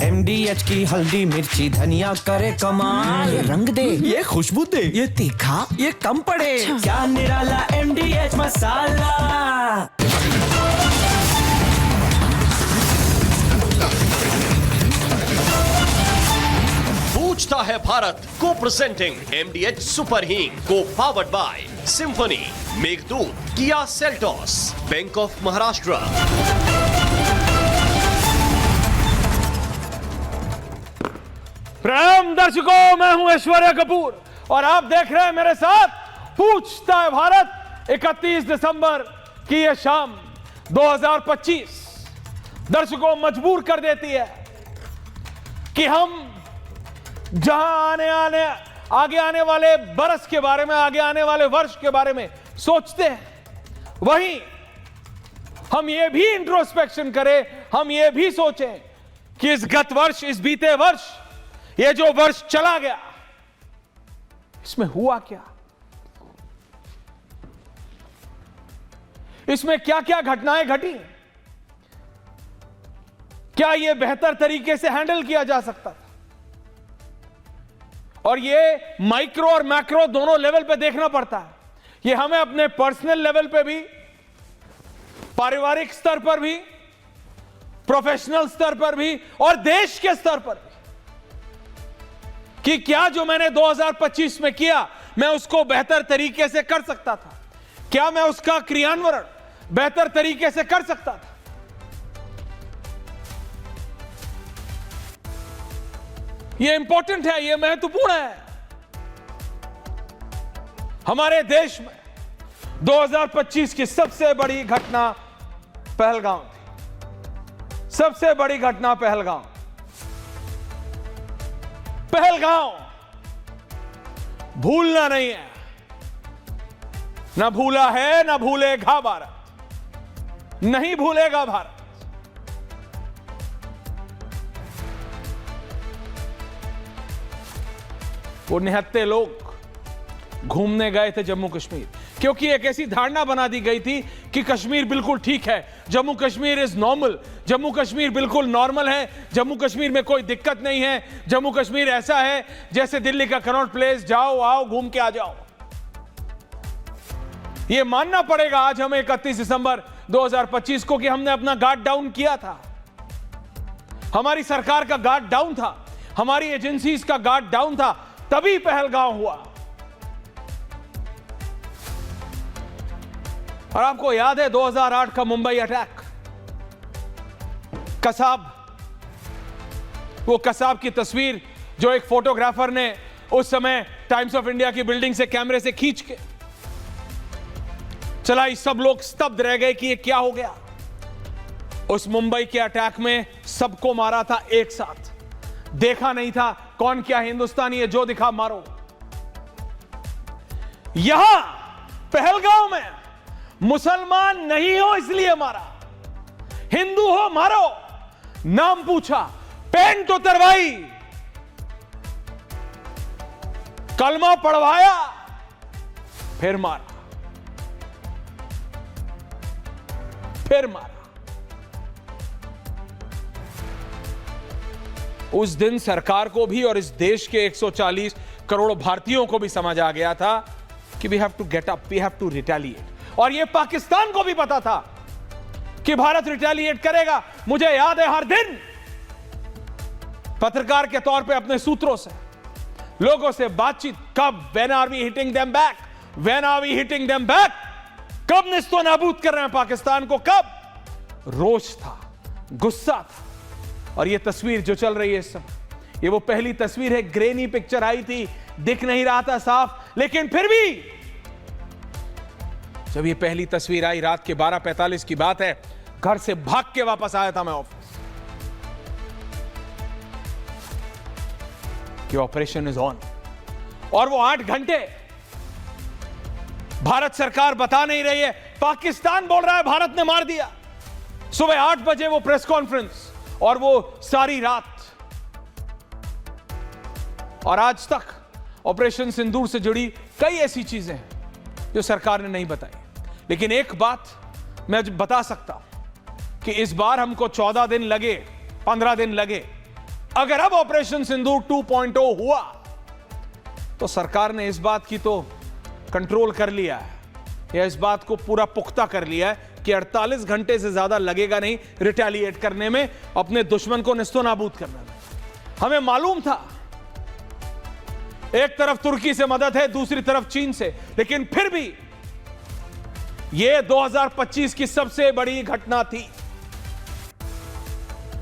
MDH की हल्दी मिर्ची धनिया करे कमाल। ये रंग दे, ये खुशबू दे, ये तीखा, ये कम पड़े। क्या निराला MDH मसाला। पूछता है भारत को प्रेजेंटिंग MDH सुपर हींग को powered by symphony, Meghdoot, Kia Seltos, bank of Maharashtra. प्रणाम दर्शकों, मैं हूं ऐश्वर्या कपूर और आप देख रहे हैं मेरे साथ पूछता है भारत। 31 दिसंबर की यह शाम 2025 दर्शकों मजबूर कर देती है कि हम जहां आगे आने वाले बरस के बारे में, आगे आने वाले वर्ष के बारे में सोचते हैं, वहीं हम ये भी इंट्रोस्पेक्शन करें, हम ये भी सोचें कि इस गत वर्ष, इस बीते वर्ष, ये जो वर्ष चला गया, इसमें हुआ क्या, इसमें क्या क्या घटनाएं घटी, क्या यह बेहतर तरीके से हैंडल किया जा सकता था। और ये माइक्रो और मैक्रो दोनों लेवल पे देखना पड़ता है। ये हमें अपने पर्सनल लेवल पे भी, पारिवारिक स्तर पर भी, प्रोफेशनल स्तर पर भी और देश के स्तर पर भी, कि क्या जो मैंने 2025 में किया मैं उसको बेहतर तरीके से कर सकता था, क्या मैं उसका क्रियान्वयन बेहतर तरीके से कर सकता था। यह इंपॉर्टेंट है, यह महत्वपूर्ण है। हमारे देश में 2025 की सबसे बड़ी घटना पहलगाम थी। सबसे बड़ी घटना पहलगाम। पहलगाम भूलना नहीं है, ना भूला है, ना भूलेगा भारत, नहीं भूलेगा भारत। वो निहत्ते लोग घूमने गए थे जम्मू कश्मीर, क्योंकि एक ऐसी धारणा बना दी गई थी कि कश्मीर बिल्कुल ठीक है, जम्मू कश्मीर इज नॉर्मल, जम्मू कश्मीर बिल्कुल नॉर्मल है, जम्मू कश्मीर में कोई दिक्कत नहीं है, जम्मू कश्मीर ऐसा है जैसे दिल्ली का कनॉट प्लेस, जाओ आओ घूम के आ जाओ। यह मानना पड़ेगा आज हमें 31 दिसंबर 2025 को कि हमने अपना गार्ड डाउन किया था। हमारी सरकार का गार्ड डाउन था, हमारी एजेंसीज का गार्ड डाउन था, तभी पहलगाम हुआ। और आपको याद है 2008 का मुंबई अटैक, कसाब, वो कसाब की तस्वीर जो एक फोटोग्राफर ने उस समय टाइम्स ऑफ इंडिया की बिल्डिंग से कैमरे से खींच के चलाई, सब लोग स्तब्ध रह गए कि ये क्या हो गया। उस मुंबई के अटैक में सबको मारा था एक साथ, देखा नहीं था कौन क्या हिंदुस्तानी है, जो दिखा मारो। यहां पहलगाम में मुसलमान नहीं हो इसलिए मारा, हिंदू हो मारो, नाम पूछा, पेंट उतरवाई, कलमा पढ़वाया, फिर मारा, फिर मारा। उस दिन सरकार को भी और इस देश के 140 करोड़ भारतीयों को भी समझ आ गया था कि we have to get up, we have to retaliate. और यह पाकिस्तान को भी पता था कि भारत रिटेलिएट करेगा। मुझे याद है हर दिन पत्रकार के तौर पे अपने सूत्रों से लोगों से बातचीत, कब, when are we hitting them back, when are we hitting them back, कब निस्तो नाबूद कर रहे हैं पाकिस्तान को, कब। रोष था, गुस्सा था। और ये तस्वीर जो चल रही है इस समय, ये वो पहली तस्वीर है, ग्रेनी पिक्चर आई थी, दिख नहीं रहा था साफ, लेकिन फिर भी जब ये पहली तस्वीर आई, रात के 12:45 की बात है, घर से भाग के वापस आया था मैं ऑफिस कि ऑपरेशन इज ऑन। और वो 8 घंटे भारत सरकार बता नहीं रही है, पाकिस्तान बोल रहा है भारत ने मार दिया। सुबह 8 बजे वो प्रेस कॉन्फ्रेंस, और वो सारी रात, और आज तक ऑपरेशन सिंदूर से जुड़ी कई ऐसी चीजें हैं जो सरकार ने नहीं बताई। लेकिन एक बात मैं बता सकता हूं कि इस बार हमको 14 दिन लगे, 15 दिन लगे, अगर अब ऑपरेशन सिंदूर 2.0 हुआ तो सरकार ने इस बात की तो कंट्रोल कर लिया है, या इस बात को पूरा पुख्ता कर लिया है कि 48 घंटे से ज्यादा लगेगा नहीं रिटेलिएट करने में, अपने दुश्मन को नेस्तोनाबूद करने में। हमें मालूम था एक तरफ तुर्की से मदद है, दूसरी तरफ चीन से, लेकिन फिर भी यह 2025 की सबसे बड़ी घटना थी,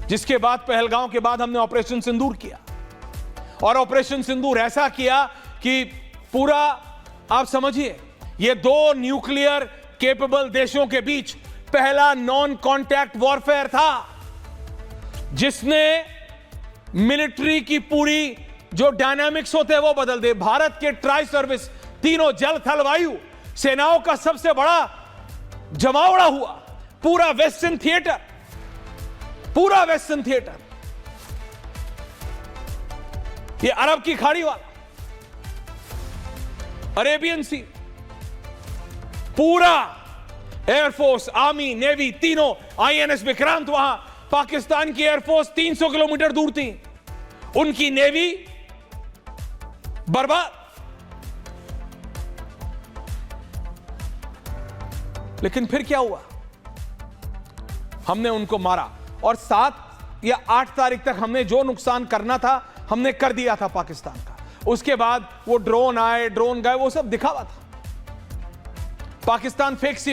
जिसके बाद पहलगांव के बाद हमने ऑपरेशन सिंदूर किया। और ऑपरेशन सिंदूर ऐसा किया कि पूरा, आप समझिए, यह 2 न्यूक्लियर केपेबल देशों के बीच पहला नॉन कॉन्टैक्ट वॉरफेयर था, जिसने मिलिट्री की पूरी जो डायनामिक्स होते हैं वो बदल दे। भारत के ट्राई सर्विस, तीनों जल थल वायु सेनाओं का सबसे बड़ा जमावड़ा हुआ। पूरा वेस्टर्न थिएटर, पूरा वेस्टर्न थिएटर, ये अरब की खाड़ी वाला, अरेबियन सी, पूरा एयरफोर्स, आर्मी, नेवी, तीनों, आईएनएस विक्रांत, वहां पाकिस्तान की एयरफोर्स 300 किलोमीटर दूर थी, उनकी नेवी बर्बाद। लेकिन फिर क्या हुआ, हमने उनको मारा और 7 या 8 तारीख तक हमने जो नुकसान करना था हमने कर दिया था पाकिस्तान का। उसके बाद वो ड्रोन आए, ड्रोन गए, वो सब दिखावा था। पाकिस्तान फेस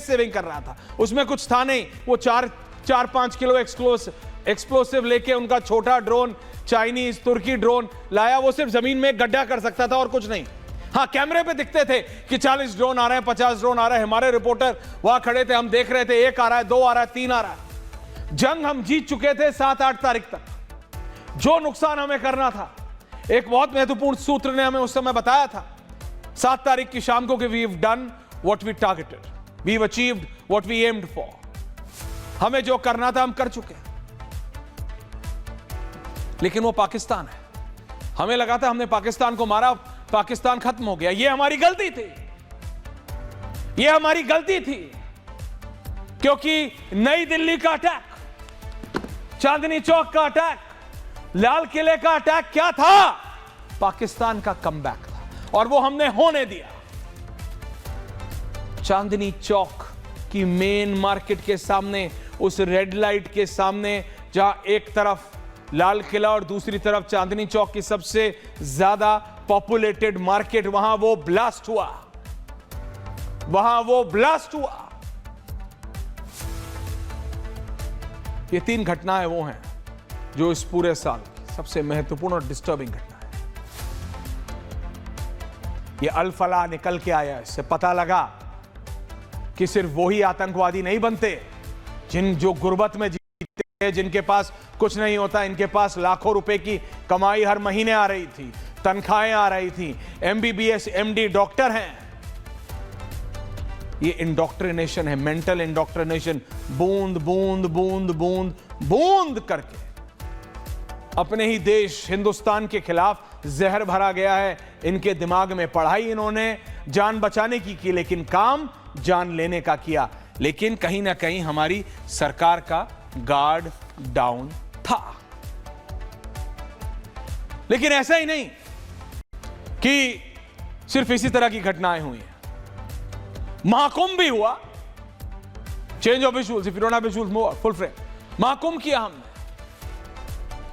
सेविंग कर रहा था, उसमें कुछ था नहीं। वो 4-5 किलो एक्सप्लोसिव लेके उनका छोटा ड्रोन, चाइनीज तुर्की ड्रोन लाया, वो सिर्फ जमीन में गड्ढा कर सकता था और कुछ नहीं। हाँ, कैमरे पे दिखते थे कि 40 ड्रोन आ रहे हैं, 50 ड्रोन आ रहे हैं। हमारे रिपोर्टर वहां खड़े थे, हम देख रहे थे 1 आ रहा है, 2 आ रहा है, 3 आ रहा है। जंग हम जीत चुके थे 7-8 तारीख तक। जो नुकसान हमें करना था, एक बहुत महत्वपूर्ण सूत्र ने हमें उस समय बताया था 7 तारीख की शाम को कि we have done what we targeted, we have achieved what we aimed for. हमें जो करना था हम कर चुके। लेकिन वो पाकिस्तान है, हमें लगा था हमने पाकिस्तान को मारा, पाकिस्तान खत्म हो गया। ये हमारी गलती थी, ये हमारी गलती थी, क्योंकि नई दिल्ली का अटैक, चांदनी चौक का अटैक, लाल किले का अटैक क्या था? पाकिस्तान का कमबैक था और वो हमने होने दिया। चांदनी चौक की मेन मार्केट के सामने, उस रेड लाइट के सामने, जहां एक तरफ लाल किला और दूसरी तरफ चांदनी चौक की सबसे ज्यादा पॉपुलेटेड मार्केट, वहां वो ब्लास्ट हुआ, वहां वो ब्लास्ट हुआ। ये 3 घटनाएं वो हैं जो इस पूरे साल की सबसे महत्वपूर्ण और डिस्टर्बिंग घटना है। ये अल फलाह निकल के आया, इससे पता लगा कि सिर्फ वही आतंकवादी नहीं बनते जो गुर्बत में जीते हैं, जिनके पास कुछ नहीं होता। इनके पास लाखों रुपए की कमाई हर महीने आ रही थी, तनख्वाहें आ रही थी, MBBS MD डॉक्टर हैं। ये इंडोक्ट्रिनेशन है, मेंटल इंडोक्ट्रिनेशन। बूंद बूंद बूंद बूंद बूंद करके अपने ही देश हिंदुस्तान के खिलाफ जहर भरा गया है इनके दिमाग में। पढ़ाई इन्होंने जान बचाने की की, लेकिन काम जान लेने का किया। लेकिन कहीं ना कहीं हमारी सरकार का गार्ड डाउन था। लेकिन ऐसा ही नहीं कि सिर्फ इसी तरह की घटनाएं हुई हैं। महाकुंभ भी हुआ, change of visuals, if you don't have visuals move full frame. Mahakumbh किया हमने,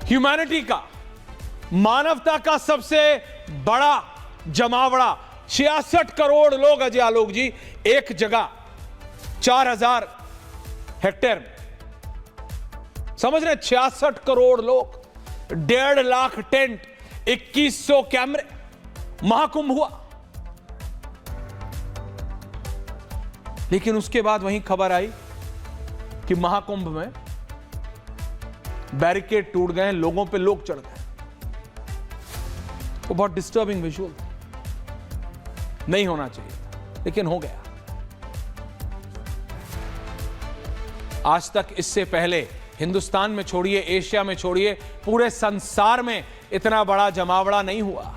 ह्यूमैनिटी का, मानवता का सबसे बड़ा जमावड़ा। 66 करोड़ लोग, अजय आलोक जी, एक जगह 4000 हेक्टेयर में, समझ रहे? 66 करोड़ लोग, 1.5 लाख टेंट, 2100 कैमरे। महाकुंभ हुआ। लेकिन उसके बाद वहीं खबर आई कि महाकुंभ में बैरिकेड टूट गए, लोगों पे लोग चढ़ गए। वो बहुत डिस्टर्बिंग विजुअल, नहीं होना चाहिए था, लेकिन हो गया। आज तक इससे पहले हिंदुस्तान में छोड़िए, एशिया में छोड़िए, पूरे संसार में इतना बड़ा जमावड़ा नहीं हुआ।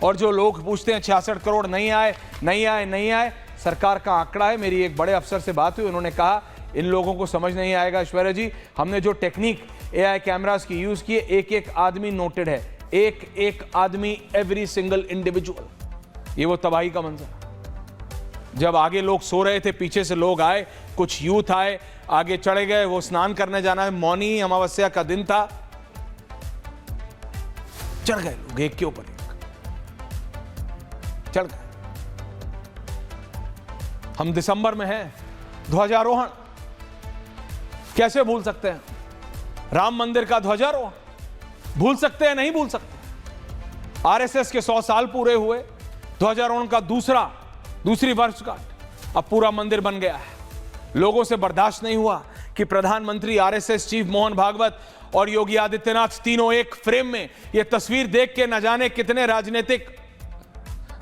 और जो लोग पूछते हैं 66 करोड़ नहीं आए, नहीं आए, नहीं आए, सरकार का आंकड़ा है। मेरी एक बड़े अफसर से बात हुई, उन्होंने कहा इन लोगों को समझ नहीं आएगा ऐश्वर्या जी, हमने जो टेक्निक AI कैमरास की यूज किए, एक एक आदमी नोटेड है, एक एक आदमी, एवरी सिंगल इंडिविजुअल। ये वो तबाही का मंजर। जब आगे लोग सो रहे थे, पीछे से लोग आए, कुछ यूथ आए, आगे चढ़े गए, वो स्नान करने जाना है, मौनी अमावस्या का दिन था, चढ़ गए लोग एक के ऊपर एक, चढ़ गए। हम दिसंबर में हैं, ध्वजारोहण कैसे भूल सकते हैं? राम मंदिर का ध्वजारोहण भूल सकते हैं? नहीं भूल सकते। आरएसएस के 100 साल पूरे हुए, ध्वजारोहण का दूसरी वर्षगांठ, अब पूरा मंदिर बन गया है। लोगों से बर्दाश्त नहीं हुआ कि प्रधानमंत्री, आरएसएस चीफ मोहन भागवत और योगी आदित्यनाथ तीनों एक फ्रेम में। यह तस्वीर देख के न जाने कितने राजनीतिक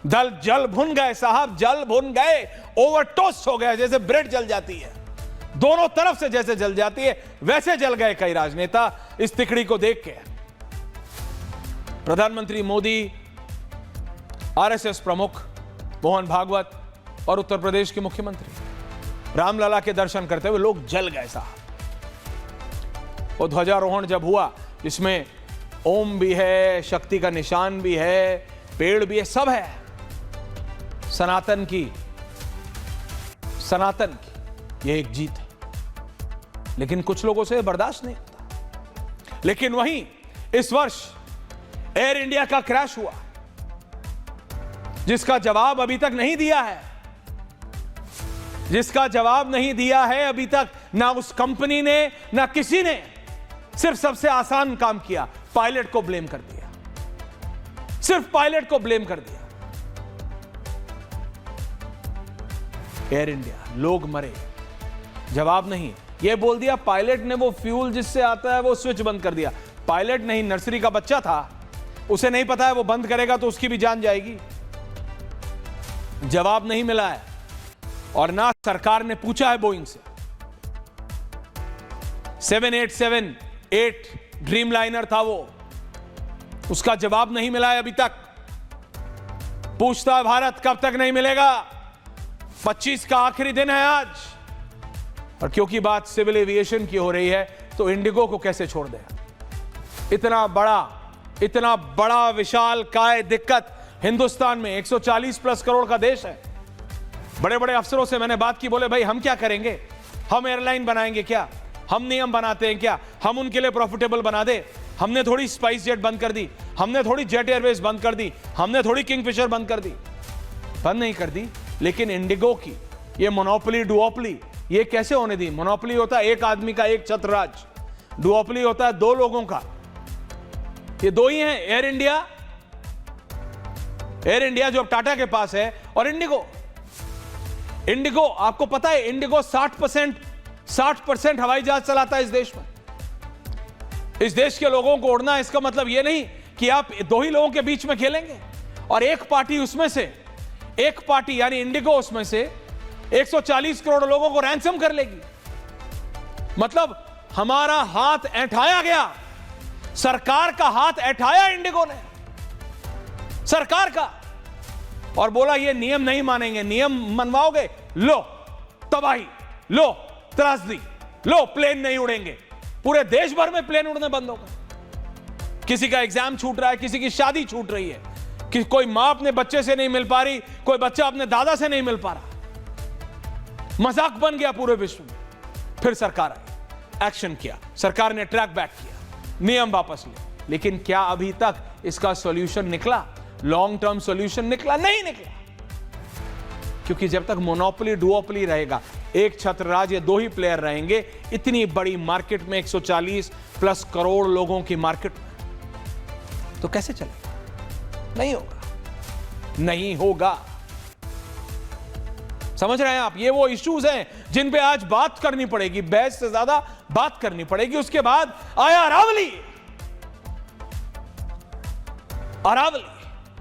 दल जल भुन गए साहब, जल भुन गए, ओवरटोस्ट हो गए, जैसे ब्रेड जल जाती है, दोनों तरफ से जैसे जल जाती है वैसे जल गए कई राजनेता इस तिकड़ी को देख के। प्रधानमंत्री मोदी, आरएसएस प्रमुख मोहन भागवत और उत्तर प्रदेश के मुख्यमंत्री रामलला के दर्शन करते हुए लोग जल गए साहब। वो ध्वजारोहण जब हुआ, इसमें ओम भी है, शक्ति का निशान भी है, पेड़ भी है, सब है। सनातन की यह एक जीत है, लेकिन कुछ लोगों से बर्दाश्त नहीं होता। लेकिन वहीं इस वर्ष एयर इंडिया का क्रैश हुआ, जिसका जवाब अभी तक नहीं दिया है, अभी तक ना उस कंपनी ने ना किसी ने। सिर्फ सबसे आसान काम किया, पायलट को ब्लेम कर दिया, सिर्फ पायलट को ब्लेम कर दिया। एयर इंडिया, लोग मरे, जवाब नहीं। यह बोल दिया पायलट ने वो फ्यूल जिससे आता है वो स्विच बंद कर दिया। पायलट नहीं, नर्सरी का बच्चा था, उसे नहीं पता है वो बंद करेगा तो उसकी भी जान जाएगी। जवाब नहीं मिला है, और ना सरकार ने पूछा है बोइंग से। 787-8 ड्रीमलाइनर था वो, उसका जवाब नहीं मिला है अभी तक। पूछता है भारत, कब तक नहीं मिलेगा? 25 का आखिरी दिन है आज। और क्योंकि बात सिविल एविएशन की हो रही है, तो इंडिगो को कैसे छोड़ दें? इतना बड़ा विशाल काय दिक्कत हिंदुस्तान में, 140 प्लस करोड़ का देश है। बड़े बड़े अफसरों से मैंने बात की, बोले भाई हम क्या करेंगे? हम एयरलाइन बनाएंगे क्या? हम नियम बनाते हैं क्या? हम उनके लिए प्रॉफिटेबल बना दे। हमने थोड़ी स्पाइस जेट बंद कर दी, हमने थोड़ी जेट एयरवेज बंद कर दी, हमने थोड़ी किंगफिशर बंद कर दी। बंद नहीं कर दी, लेकिन इंडिगो की ये मोनोपोली डुओपोली ये कैसे होने दी? मोनोपोली होता है एक आदमी का, एक छत्रराज। डुओपोली होता है दो लोगों का। ये दो ही हैं, एयर इंडिया जो टाटा के पास है, और इंडिगो आपको पता है, इंडिगो 60% हवाई जहाज चलाता है इस देश में। इस देश के लोगों को उड़ना, इसका मतलब यह नहीं कि आप दो ही लोगों के बीच में खेलेंगे और एक पार्टी यानी इंडिगो उसमें से 140 करोड़ लोगों को रैंसम कर लेगी। मतलब हमारा हाथ ऐंठाया गया, सरकार का हाथ ऐंठाया इंडिगो ने, सरकार का, और बोला ये नियम नहीं मानेंगे। नियम मनवाओगे, लो तबाही, लो त्रासदी, लो प्लेन नहीं उड़ेंगे। पूरे देश भर में प्लेन उड़ने बंद हो गए। किसी का एग्जाम छूट रहा है, किसी की शादी छूट रही है, कि कोई मां अपने बच्चे से नहीं मिल पा रही, कोई बच्चा अपने दादा से नहीं मिल पा रहा। मजाक बन गया पूरे विश्व में। फिर सरकार आई, एक्शन किया, सरकार ने ट्रैक बैक किया, नियम वापस लिए। लेकिन क्या अभी तक इसका सॉल्यूशन निकला? लॉन्ग टर्म सॉल्यूशन निकला? नहीं निकला। क्योंकि जब तक मोनोपोली डुओपोली रहेगा, एक छत्रराज या दो ही प्लेयर रहेंगे, इतनी बड़ी मार्केट में 140 प्लस करोड़ लोगों की मार्केट में, तो कैसे चलेगा? नहीं होगा। समझ रहे हैं आप? ये वो इश्यूज हैं जिन पे आज बात करनी पड़ेगी, बहस से ज्यादा बात करनी पड़ेगी। उसके बाद आया अरावली।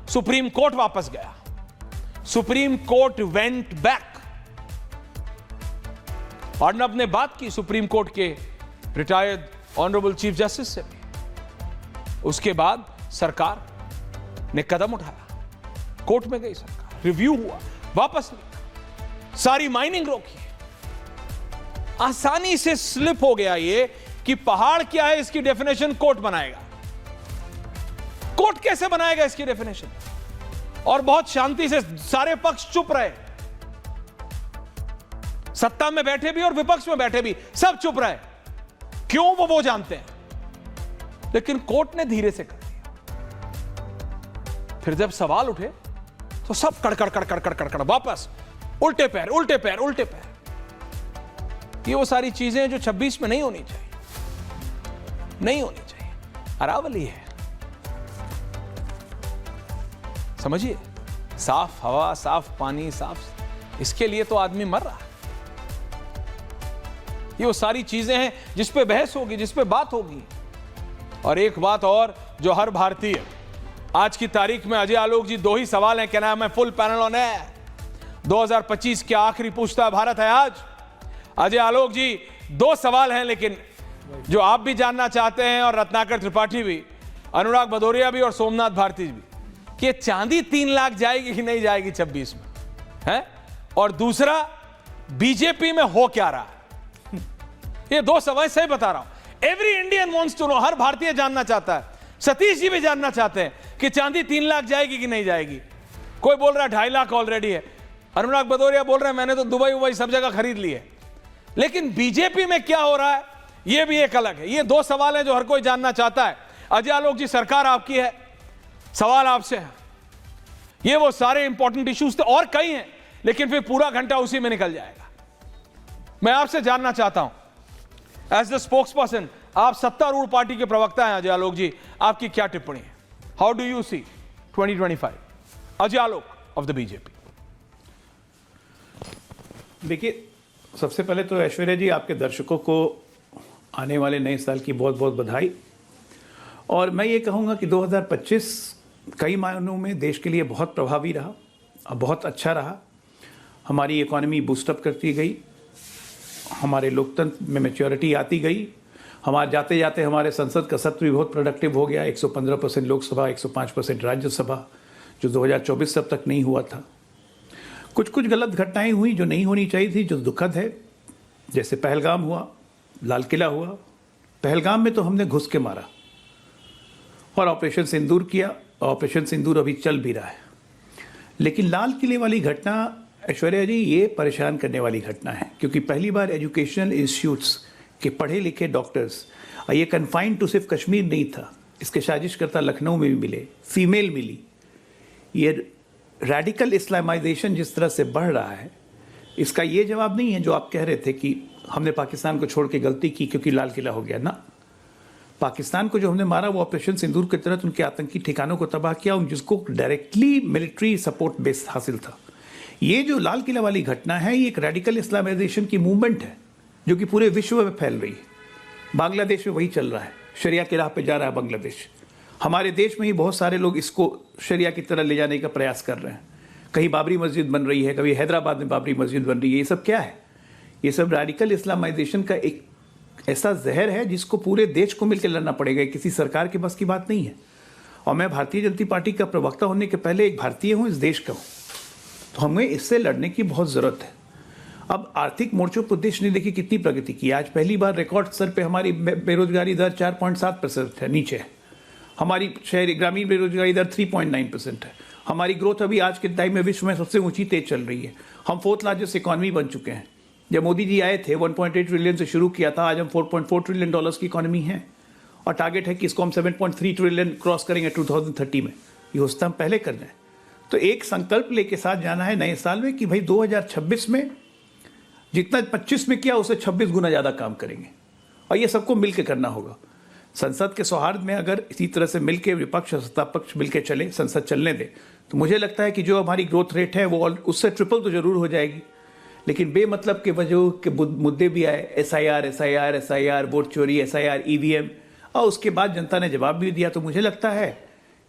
सुप्रीम कोर्ट वापस गया, सुप्रीम कोर्ट वेंट बैक, और ने अपने बात की सुप्रीम कोर्ट के रिटायर्ड ऑनरेबल चीफ जस्टिस से भी। उसके बाद सरकार ने कदम उठाया, कोर्ट में गई सरकार, रिव्यू हुआ, वापस लिया, सारी माइनिंग रोकी। आसानी से स्लिप हो गया ये कि पहाड़ क्या है इसकी डेफिनेशन कोर्ट बनाएगा। कोर्ट कैसे बनाएगा इसकी डेफिनेशन? और बहुत शांति से सारे पक्ष चुप रहे, सत्ता में बैठे भी और विपक्ष में बैठे भी सब चुप रहे। क्यों? वो जानते हैं। लेकिन कोर्ट ने धीरे से कर दिया। फिर जब सवाल उठे तो सब कड़कड़ कड़कड़ कड़कड़ कड़ वापस उल्टे पैर उल्टे पैर उल्टे पैर। ये वो सारी चीजें जो 26 में नहीं होनी चाहिए, नहीं होनी चाहिए। अरावली है, समझिए, साफ हवा, साफ पानी, साफ, इसके लिए तो आदमी मर रहा है। ये वो सारी चीजें हैं जिस पे बहस होगी, जिस पे बात होगी। और एक बात और जो हर भारतीय, आज की तारीख में अजय आलोक जी 2 ही सवाल हैं, कहना है मैं फुल पैनल ऑन है। 2025 के आखिरी पूछता भारत है आज। अजय आलोक जी 2 सवाल हैं, लेकिन जो आप भी जानना चाहते हैं और रत्नाकर त्रिपाठी भी, अनुराग भदौरिया भी और सोमनाथ भारती भी, कि चांदी 3 लाख जाएगी कि नहीं जाएगी 26 में है? और दूसरा, बीजेपी में हो क्या रहा है? ये 2 सवाल सही बता रहा हूं। Every Indian wants to know, हर भारतीय जानना चाहता है। सतीश जी भी जानना चाहते हैं कि चांदी 3 लाख जाएगी कि नहीं जाएगी। कोई बोल रहा है 2.5 लाख ऑलरेडी है। अनुराग भदौरिया बोल रहे हैं मैंने तो दुबई सब जगह खरीद ली है। लेकिन बीजेपी में क्या हो रहा है यह भी एक अलग है। ये 2 सवाल हैं जो हर कोई जानना चाहता है। अजय आलोक जी, सरकार आपकी है, सवाल आपसे है। ये वो सारे इंपॉर्टेंट इश्यूज थे, और कई हैं, लेकिन फिर पूरा घंटा उसी में निकल जाएगा। मैं आपसे जानना चाहता हूं, एज द स्पोक्स पर्सन, आप सत्तारूढ़ पार्टी के प्रवक्ता हैं अजय आलोक जी, आपकी क्या टिप्पणी है? How do you see 2025 Ajay Alok of the BJP? देखिए, सबसे पहले तो ऐश्वर्या जी, आपके दर्शकों को आने वाले नए साल की बहुत बहुत बधाई। और मैं ये कहूँगा कि 2025 कई मायनों में देश के लिए बहुत प्रभावी रहा और बहुत अच्छा रहा। हमारी इकोनॉमी बूस्टअप करती गई, हमारे लोकतंत्र में मैच्योरिटी आती गई। हमारे जाते जाते हमारे संसद का सत्र भी बहुत प्रोडक्टिव हो गया। 115% लोकसभा, 105% राज्यसभा, जो 2024 तब तक नहीं हुआ था। कुछ कुछ गलत घटनाएं हुई जो नहीं होनी चाहिए थी, जो दुखद है। जैसे पहलगाम हुआ, लाल किला हुआ। पहलगाम में तो हमने घुस के मारा और ऑपरेशन सिंदूर किया। ऑपरेशन सिंदूर अभी चल भी रहा है। लेकिन लाल किले वाली घटना, ऐश्वर्या जी, ये परेशान करने वाली घटना है, क्योंकि पहली बार एजुकेशनल इंस्टीट्यूट्स के पढ़े लिखे डॉक्टर्स, ये कन्फाइंड टू सिर्फ कश्मीर नहीं था, इसके साजिशकर्ता लखनऊ में भी मिले, फीमेल मिली। ये रेडिकल इस्लामाइजेशन जिस तरह से बढ़ रहा है, इसका ये जवाब नहीं है जो आप कह रहे थे कि हमने पाकिस्तान को छोड़ के गलती की क्योंकि लाल किला हो गया ना। पाकिस्तान को जो हमने मारा वो ऑपरेशन सिंदूर के तहत उनके आतंकी ठिकानों को तबाह किया, जिसको डायरेक्टली मिलिट्री सपोर्ट बेस हासिल था। ये जो लाल किला वाली घटना है, ये एक रेडिकल इस्लामाइजेशन की मूवमेंट है जो कि पूरे विश्व में फैल रही है। बांग्लादेश में वही चल रहा है, शरिया की राह पे जा रहा है बांग्लादेश। हमारे देश में ही बहुत सारे लोग इसको शरिया की तरह ले जाने का प्रयास कर रहे हैं। कहीं बाबरी मस्जिद बन रही है, कभी हैदराबाद में बाबरी मस्जिद बन रही है। ये सब क्या है? ये सब रेडिकल इस्लामाइजेशन का एक ऐसा जहर है जिसको पूरे देश को मिलकर लड़ना पड़ेगा। किसी सरकार के बस की बात नहीं है। और मैं भारतीय जनता पार्टी का प्रवक्ता होने के पहले एक भारतीय हूँ, इस देश का हूँ, तो हमें इससे लड़ने की बहुत ज़रूरत है। अब आर्थिक मोर्चों पर देश ने देखिए कितनी प्रगति की। आज पहली बार रिकॉर्ड स्तर पे हमारी बेरोजगारी दर 4.7% है, नीचे है। हमारी शहरी ग्रामीण बेरोजगारी दर 3.9% है। हमारी ग्रोथ अभी आज के टाइम में विश्व में सबसे ऊंची तेज चल रही है। हम 4th लार्जेस्ट इकॉनमी बन चुके हैं। जब मोदी जी आए थे 1.8 ट्रिलियन से शुरू किया था, आज हम 4.4 ट्रिलियन डॉलर्स की इकॉनमी है। और टारगेट है कि इसको हम 7.3 ट्रिलियन क्रॉस करेंगे 2030 में। ये होता हम पहले कर जाए। तो एक संकल्प लेके साथ जाना है नए साल में कि भाई 2026 में जितना 25 में किया उससे 26 गुना ज़्यादा काम करेंगे। और ये सबको मिलकर करना होगा। संसद के सौहार्द में अगर इसी तरह से मिलकर विपक्ष और सत्ता पक्ष मिलकर चले, संसद चलने दे, तो मुझे लगता है कि जो हमारी ग्रोथ रेट है वो उससे ट्रिपल तो जरूर हो जाएगी। लेकिन बेमतलब के वजह के मुद्दे भी आए, SIR, वोट चोरी, SIR, EVM, और उसके बाद जनता ने जवाब भी दिया। तो मुझे लगता है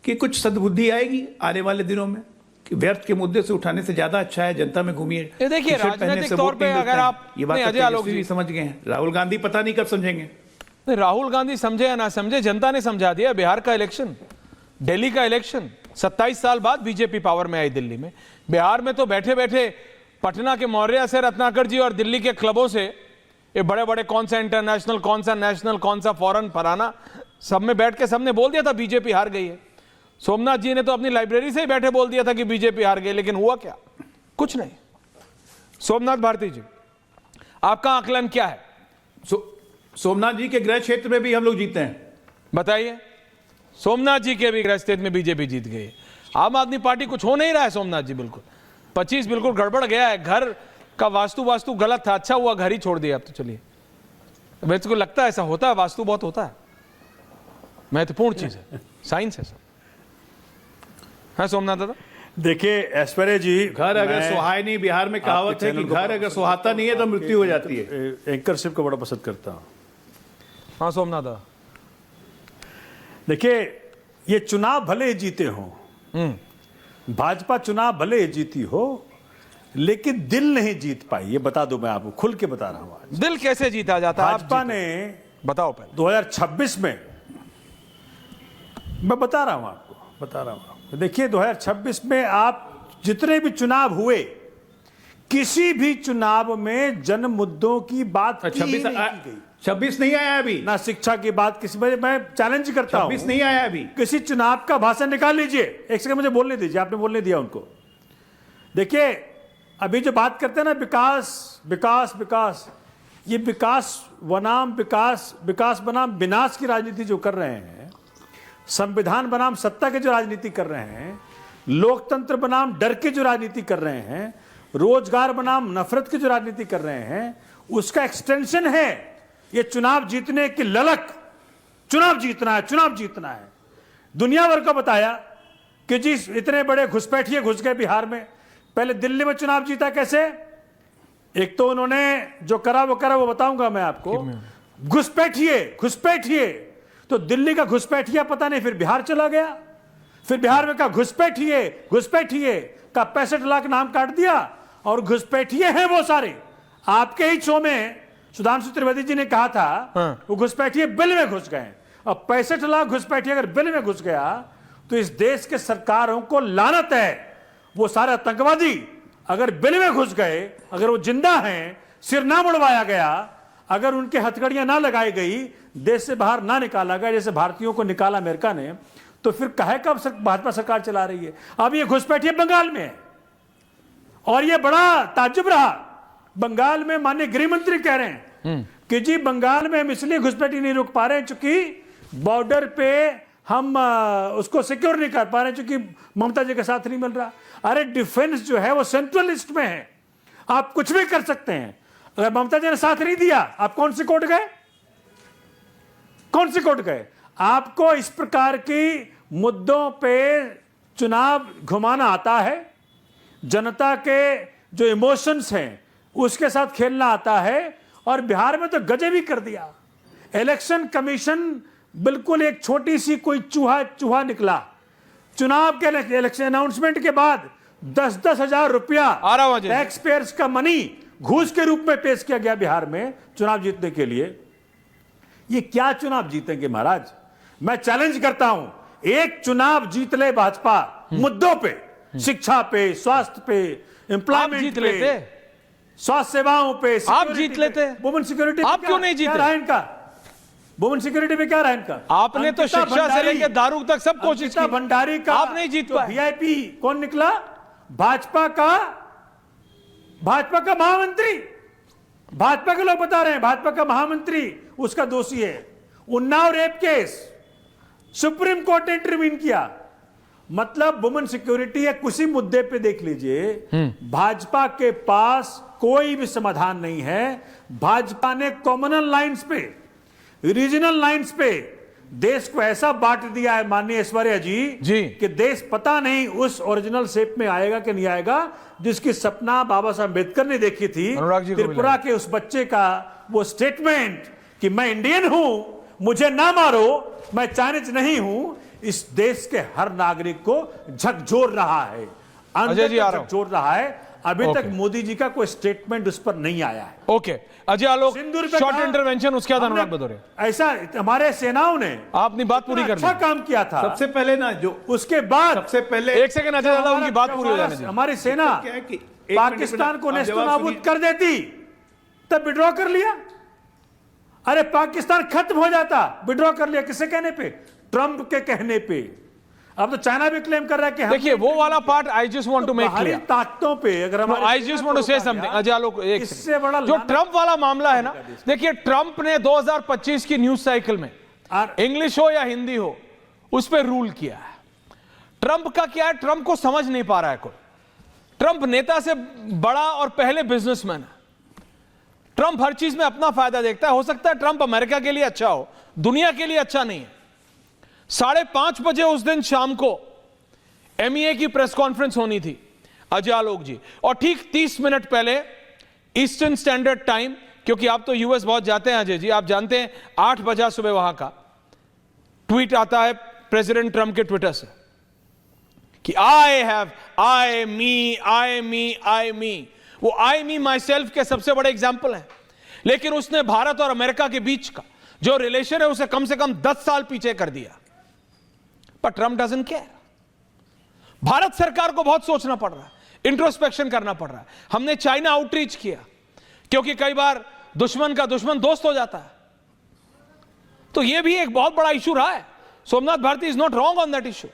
कि कुछ सद्बुद्धि आएगी आने वाले दिनों में कि व्यर्थ के मुद्दे से उठाने से ज्यादा अच्छा है जनता में घूमिए। देखिए, राजनीतिक तौर पे अगर आप ये बात अजय आलोक जी समझ गए हैं, राहुल गांधी पता नहीं कब समझेंगे। राहुल गांधी समझे या ना समझे, जनता ने समझा दिया। बिहार का इलेक्शन, दिल्ली का इलेक्शन, 27 साल बाद बीजेपी पावर में आई दिल्ली में। बिहार में तो बैठे बैठे पटना के मौर्या से, रत्नाकर जी और दिल्ली के क्लबों से ये बड़े बड़े कौन सा इंटरनेशनल, कौन सा नेशनल, कौन सा फॉरेन, फराना, सब में बैठ के सबने बोल दिया था बीजेपी हार गई है। सोमनाथ जी ने तो अपनी लाइब्रेरी से ही बैठे बोल दिया था कि बीजेपी हार गई, लेकिन हुआ क्या? कुछ नहीं। सोमनाथ भारती जी, आपका आकलन क्या है? सोमनाथ जी के गृह क्षेत्र में भी हम लोग जीते हैं। बताइए। सोमनाथ जी के भी गृह क्षेत्र में बीजेपी जीत गई। आम आदमी पार्टी कुछ हो नहीं रहा है सोमनाथ जी, बिल्कुल 25 बिल्कुल गड़बड़ गया है। घर का वास्तु गलत था, अच्छा हुआ घर ही छोड़ दिया। अब तो चलिए, वैसे को लगता है ऐसा होता है, वास्तु बहुत होता है, महत्वपूर्ण चीज है, साइंस है सब। हाँ सोमनाथ दादा, देखिए ऐश्वर्या जी, घर अगर सुहाए नहीं, बिहार में कहावत है कि घर अगर सुहाता नहीं है तो मृत्यु हो जाती है। एंकरशिप को बड़ा पसंद करता हूं। हाँ सोमनाथ दादा, देखिए ये चुनाव भले ही जीते हो, भाजपा चुनाव भले ही जीती हो, लेकिन दिल नहीं जीत पाई। ये बता दूं, मैं आपको खुल के बता रहा हूं आज। दिल कैसे जीता जाता है? भाजपा ने बताओ पहले। 2026 में, मैं बता रहा हूं आपको, देखिए 2026 में आप जितने भी चुनाव हुए, किसी भी चुनाव में जन मुद्दों की बात की नहीं की गई। 26 नहीं आया अभी ना शिक्षा की बात किसी में, मैं चैलेंज करता हूं। 26 नहीं आया अभी। किसी चुनाव का भाषण निकाल लीजिए। एक सेकंड मुझे बोलने दीजिए, आपने बोलने दिया उनको। देखिए अभी जो बात करते हैं ना, विकास विकास विकास, ये विकास बनाम विनाश की राजनीति जो कर रहे हैं, संविधान बनाम सत्ता के जो राजनीति कर रहे हैं, लोकतंत्र बनाम डर के जो राजनीति कर रहे हैं, रोजगार बनाम नफरत की जो राजनीति कर रहे हैं, उसका एक्सटेंशन है ये चुनाव जीतने की ललक। चुनाव जीतना है, चुनाव जीतना है। दुनिया भर को बताया कि जी इतने बड़े घुसपैठिए घुस गए बिहार में। पहले दिल्ली में चुनाव जीता कैसे? एक तो उन्होंने जो करा वो बताऊंगा मैं आपको। घुसपैठिए तो दिल्ली का घुसपैठिया पता नहीं, फिर बिहार चला गया, फिर बिहार में का घुसपैठिए का 65 लाख नाम काट दिया, और घुसपैठिए हैं वो सारे। आपके ही शो में सुधांशु त्रिवेदी जी ने कहा था वो घुसपैठिए बिल में घुस गए। अब 65 लाख घुसपैठिए अगर बिल में घुस गया तो इस देश के सरकारों को लानत है। वो सारे आतंकवादी अगर बिल में घुस गए, अगर वो जिंदा हैं, सिर ना मुड़वाया गया, अगर उनके हथकड़ियां ना लगाई गई, देश से बाहर ना निकाला गया जैसे भारतीयों को निकाला अमेरिका ने, तो फिर काहे का भाजपा सरकार चला रही है? अब ये घुसपैठिए बंगाल में है, और ये बड़ा ताज्जुब रहा। बंगाल में माननीय गृह मंत्री कह रहे हैं कि जी बंगाल में हम इसलिए घुसपैठी नहीं रोक पा रहे हैं क्योंकि बॉर्डर पे हम उसको सिक्योर नहीं कर पा रहे हैं, क्योंकि ममता जी का साथ नहीं मिल रहा। अरे डिफेंस जो है वो सेंट्रल लिस्ट में है, आप कुछ भी कर सकते हैं। अगर ममता जी ने साथ नहीं दिया, आप कौन से कोर्ट गए? आपको इस प्रकार की मुद्दों पे चुनाव घुमाना आता है, जनता के जो इमोशंस हैं उसके साथ खेलना आता है, और बिहार में तो गजब ही कर दिया। इलेक्शन कमीशन बिल्कुल एक छोटी सी कोई चूहा निकला। चुनाव के इलेक्शन अनाउंसमेंट के बाद 10-10 हजार रुपया टैक्स पेयर्स का मनी घूस के रूप में पेश किया गया बिहार में चुनाव जीतने के लिए। ये क्या चुनाव जीतेंगे महाराज? मैं चैलेंज करता हूं, एक चुनाव जीत ले भाजपा मुद्दों पे, शिक्षा पे, स्वास्थ्य पे, एम्प्लॉयमेंट पे, स्वास्थ्य सेवाओं पे, आप जीत लेते। वुमेन सिक्योरिटी आप क्यों नहीं जीते? वुमेन सिक्योरिटी में क्या रहा इनका? आपने तो शिक्षा से लेकर दारू तक सब कोशिश की, भंडारी का आप नहीं जीत पाए। वीआईपी कौन निकला? भाजपा का महामंत्री। भाजपा के लोग बता रहे हैं भाजपा का महामंत्री उसका दोषी है। Unnao rape case supreme court ने इंटरवीन किया। मतलब वुमेन सिक्योरिटी या किसी मुद्दे पे देख लीजिए, भाजपा के पास कोई भी समाधान नहीं है। भाजपा ने कॉमनल लाइंस पे, रीजनल लाइंस पे देश को ऐसा बांट दिया है माननीय ऐश्वर्या जी कि देश पता नहीं उस ओरिजिनल शेप में आएगा कि नहीं आएगा जिसकी सपना बाबा साहब अम्बेडकर ने देखी थी। त्रिपुरा के उस बच्चे का वो स्टेटमेंट कि मैं इंडियन हूं, मुझे ना मारो, मैं चाइनीज नहीं हूं, इस देश के हर नागरिक को झकझोर रहा है, अंदर झकझोर रहा है। अभी तक मोदी जी का कोई स्टेटमेंट उस पर नहीं आया है। ओके अजय आलोक, शॉर्ट इंटरवेंशन, उसके बाद अनुराग भदौरिया। ऐसा हमारे सेनाओं ने आपने बात पूरी कर अच्छा काम किया था। सबसे पहले ना जो उसके बाद सबसे पहले एक सेकंड अजय दादा, उनकी बात पूरी हो जाने दीजिए। हमारी सेना पाकिस्तान को नेस्तनाबूद कर देती, तब विड्रॉ कर लिया। अरे पाकिस्तान खत्म हो जाता, विड्रॉ कर लिया, किसके कहने पे? ट्रंप के कहने पे। अब तो चाइना भी क्लेम कर रहा है कि देखिए वो वाला part I just want to make clear, ताकतों पे अगर No, I just want to say something. Ajay लोग एक इससे बड़ा जो ट्रंप वाला मामला है ना, देखिए ट्रंप ने 2025 की न्यूज साइकिल में इंग्लिश हो या हिंदी हो उस पर रूल किया है। ट्रंप का क्या है, ट्रंप को समझ नहीं पा रहा है कोई। ट्रंप नेता से बड़ा और पहले बिजनेसमैन है। ट्रंप हर चीज में अपना फायदा देखता है। हो सकता है ट्रंप अमेरिका के लिए अच्छा हो, दुनिया के लिए अच्छा नहीं है। 5:30 बजे उस दिन शाम को एमईए की प्रेस कॉन्फ्रेंस होनी थी अजय आलोक जी, और ठीक 30 मिनट पहले ईस्टर्न स्टैंडर्ड टाइम, क्योंकि आप तो यूएस बहुत जाते हैं अजय जी, आप जानते हैं 8 बजे सुबह वहां का ट्वीट आता है प्रेसिडेंट ट्रंप के ट्विटर से कि आई मी वो आई मी माई सेल्फ के सबसे बड़े एग्जाम्पल हैं। लेकिन उसने भारत और अमेरिका के बीच का जो रिलेशन है उसे कम से कम 10 साल पीछे कर दिया। पर ट्रंप डजंट केयर। भारत सरकार को बहुत सोचना पड़ रहा है, इंट्रोस्पेक्शन करना पड़ रहा है। हमने चाइना आउटरीच किया क्योंकि कई बार दुश्मन का दुश्मन दोस्त हो जाता है। तो यह भी एक बहुत बड़ा इशू रहा है। Somnath Bharti is not wrong on that issue.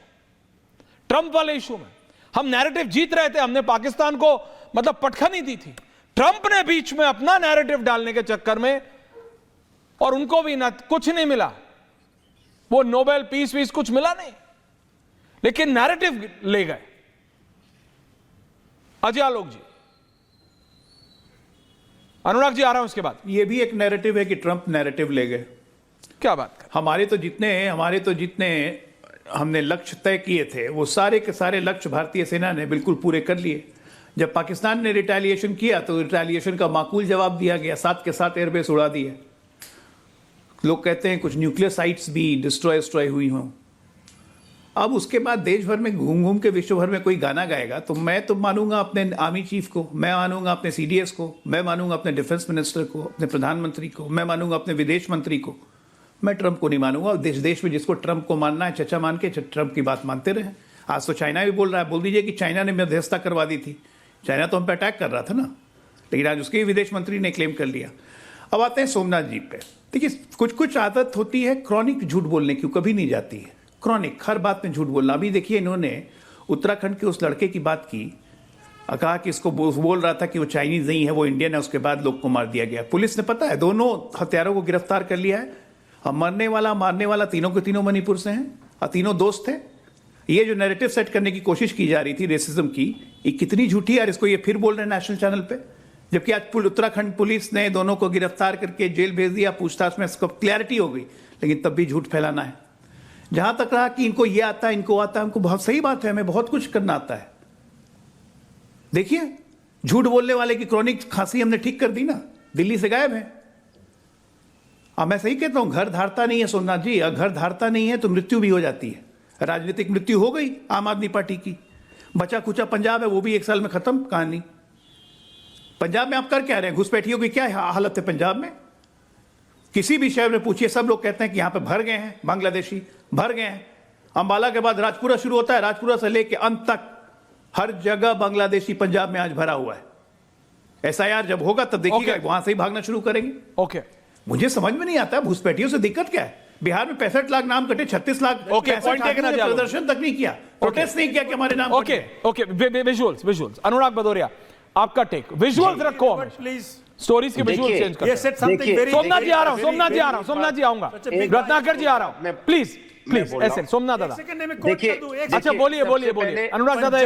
Trump वाले इशू में हम नैरेटिव जीत रहे थे, हमने पाकिस्तान को मतलब पटखनी नहीं दी थी। ट्रंप ने बीच में अपना नैरेटिव डालने के चक्कर में, और उनको भी ना कुछ नहीं मिला, वो नोबेल पीस वीस कुछ मिला नहीं, लेकिन नैरेटिव ले गए। अजय आलोक जी, अनुराग जी आ रहा हूं उसके बाद। ये भी एक नैरेटिव है कि ट्रंप नैरेटिव ले गए। क्या बात कर, हमारे तो जितने हमने लक्ष्य तय किए थे वो सारे के सारे लक्ष्य भारतीय सेना ने बिल्कुल पूरे कर लिए। जब पाकिस्तान ने रिटेलिएशन किया तो रिटेलिएशन का माकूल जवाब दिया गया, साथ के साथ एयरबेस उड़ा दिए। लोग कहते हैं कुछ न्यूक्लियर साइट्स भी डिस्ट्रॉय हुई हों। अब उसके बाद देश भर में घूम घूम के विश्व भर में कोई गाना गाएगा तो मैं तो मानूंगा अपने आर्मी चीफ को, मैं मानूंगा अपने सीडीएस को, मैं मानूंगा अपने डिफेंस मिनिस्टर को, अपने प्रधानमंत्री को, मैं मानूंगा अपने विदेश मंत्री को। मैं ट्रंप को नहीं मानूंगा। और देश में जिसको ट्रंप को मानना है चचा मान के ट्रंप की बात मानते रहे। आज तो चाइना भी बोल रहा है, बोल दीजिए कि चाइना ने मध्यस्थता करवा दी थी। चाइना तो हम पे अटैक कर रहा था ना, लेकिन आज उसके विदेश मंत्री ने क्लेम कर लिया। अब आते हैं सोमनाथ जी पे। देखिए कुछ आदत होती है क्रॉनिक झूठ बोलने की, कभी नहीं जाती है। क्रॉनिक हर बात में झूठ बोलना। अभी देखिए इन्होंने उत्तराखंड के उस लड़के की बात की, कहा कि इसको बोल रहा था कि वो चाइनीज नहीं है, वो इंडियन है, उसके बाद लोग को मार दिया गया। पुलिस ने पता है दोनों हत्यारों को गिरफ्तार कर लिया है। अब मारने वाला तीनों के तीनों मणिपुर से हैं और तीनों दोस्त थे। ये जो नैरेटिव सेट करने की कोशिश की जा रही थी रेसिज्म की, ये कितनी झूठी है। और इसको ये फिर बोल रहे हैं नेशनल चैनल पे, जबकि आज उत्तराखंड पुलिस ने दोनों को गिरफ्तार करके जेल भेज दिया। पूछताछ में इसको क्लैरिटी हो गई, लेकिन तब भी झूठ फैलाना है। जहां तक रहा कि इनको ये आता है, इनको आता है, हमको बहुत सही बात है, हमें बहुत कुछ करना आता है। देखिए झूठ बोलने वाले की क्रॉनिक खांसी हमने ठीक कर दी ना, दिल्ली से गायब है। अब मैं सही कहता हूं, घर धारता नहीं है सोमनाथ जी, अगर घर धारता नहीं है तो मृत्यु भी हो जाती है। राजनीतिक मृत्यु हो गई आम आदमी पार्टी की। बचा खुचा पंजाब है, वो भी 1 साल में खत्म कहानी। पंजाब में आप कर क्या रहे हैं? घुसपैठियों की क्या हालत है पंजाब में? किसी भी शहर में पूछिए, सब लोग कहते हैं कि यहां पे भर गए हैं, बांग्लादेशी भर गए हैं। अंबाला के बाद राजपुरा शुरू होता है, राजपुरा से लेके अंत तक हर जगह बांग्लादेशी पंजाब में आज भरा हुआ है। एसआईआर जब होगा तब देखिएगा, वहां से ही भागना शुरू करेंगे। ओके, मुझे समझ में नहीं आता घुसपैठियों से दिक्कत क्या है। बिहार में 65 लाख नाम कटे, 36 लाख प्रदर्शन तक नहीं किया, प्रोटेस्ट नहीं किया कि हमारे नाम। ओके विजुअल्स अनुराग भदौरिया आपका टेक, विजुअल्स रखो प्लीज, स्टोरीज के विजुअल चेंज कर। सोमनाथ जी आ रहा हूं, सोमनाथ जी आऊंगा, रत्नाकर जी आ रहा हूं, प्लीज ऐसे सोमनाथ दादा। देखिए अच्छा बोलिए अनुराग दादा,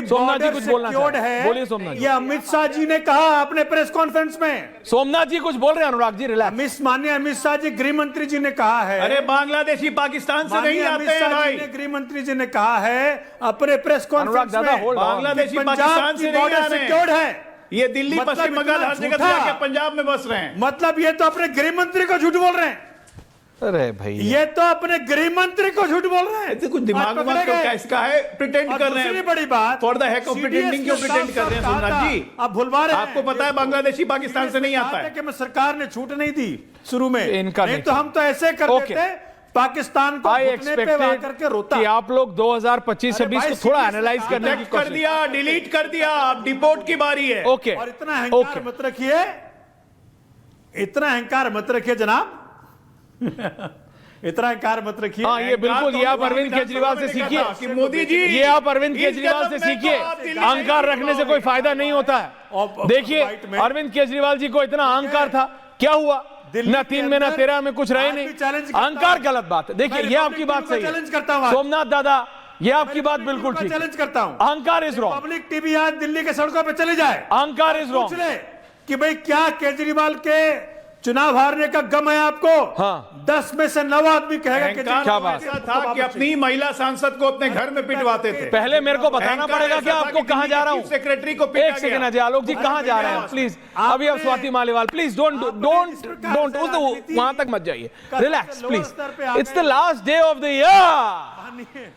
सोमनाथ जी कुछ बोलना है, बोलिए सोमनाथ जी। ये अमित शाह जी ने कहा अपने प्रेस कॉन्फ्रेंस में। सोमनाथ जी कुछ बोल रहे हैं, अनुराग जी रिलैक्स। माननीय अमित शाह जी गृह मंत्री जी ने कहा है, अरे बांग्लादेशी पाकिस्तान से नहीं आते हैं भाई। गृह मंत्री जी ने कहा है अपने प्रेस कॉन्फ्रेंस में, बांग्लादेशी पाकिस्तान से नहीं आ रहे हैं, ये दिल्ली पश्चिम बंगाल हर जगह जाके पंजाब में बस रहे हैं। मतलब ये तो अपने गृह मंत्री को झूठ बोल रहे हैं। अरे भाई ये तो अपने गृह मंत्री को झूठ बोल रहे हैं। कुछ दिमाग में क्या इसका है, प्रिटेंड कर रहे हैं। बड़ी बात, for the heck of pretending क्यों प्रिटेंड कर रहे हैं सोमनाथ जी? आप भुलवा रहे हैं। आपको पता है बांग्लादेशी पाकिस्तान से नहीं आता है कि मैं सरकार ने छूट नहीं दी शुरू में, इनका नहीं तो हम तो ऐसे कर देते, पाकिस्तान को घुटने पे वा करके रोता। कि आप लोग 2025 से 20 को थोड़ा एनालाइज करने की कर दिया, डिलीट कर दिया, अब डिपोर्ट की बारी है। ओके, और इतना अहंकार मत रखिए। इतना अहंकार मत रखिए जनाब। इतना अहंकार मत रखिए। हाँ, ये बिल्कुल, ये आप अरविंद केजरीवाल से सीखिए कि मोदी जी, ये आप अरविंद केजरीवाल से सीखिए। अहंकार रखने से कोई फायदा नहीं होता है। देखिए, अरविंद केजरीवाल जी को इतना अहंकार था, क्या हुआ? न 3 में न 13 में कुछ रहे नहीं। अहंकार गलत बात है। देखिए, ये आपकी बात सही है सोमनाथ दादा, ये आपकी बात बिल्कुल ठीक है। चैलेंज करता हूं, अहंकार इज रॉन्ग। पब्लिक टीवी आज दिल्ली के सड़कों पे चले जाए, अहंकार इज पूछ रॉन्ग ले कि भाई क्या केजरीवाल के चुनाव हारने का गम है आपको? हाँ। 10 में से 9 आदमी कहेगा केजरीवाल क्या बात ऐसा था कि अपनी महिला सांसद को अपने घर में पिटवाते थे। पहले मेरे को बताना पड़ेगा कि आपको कहां जा रहा हूं। सेक्रेटरी को एक सेकंड अजय आलोक जी, कहां जा रहे हैं प्लीज? अभी आप स्वाति मालीवाल प्लीज डोंट वहां तक मत जाइए, relax please. It's the last day of the year.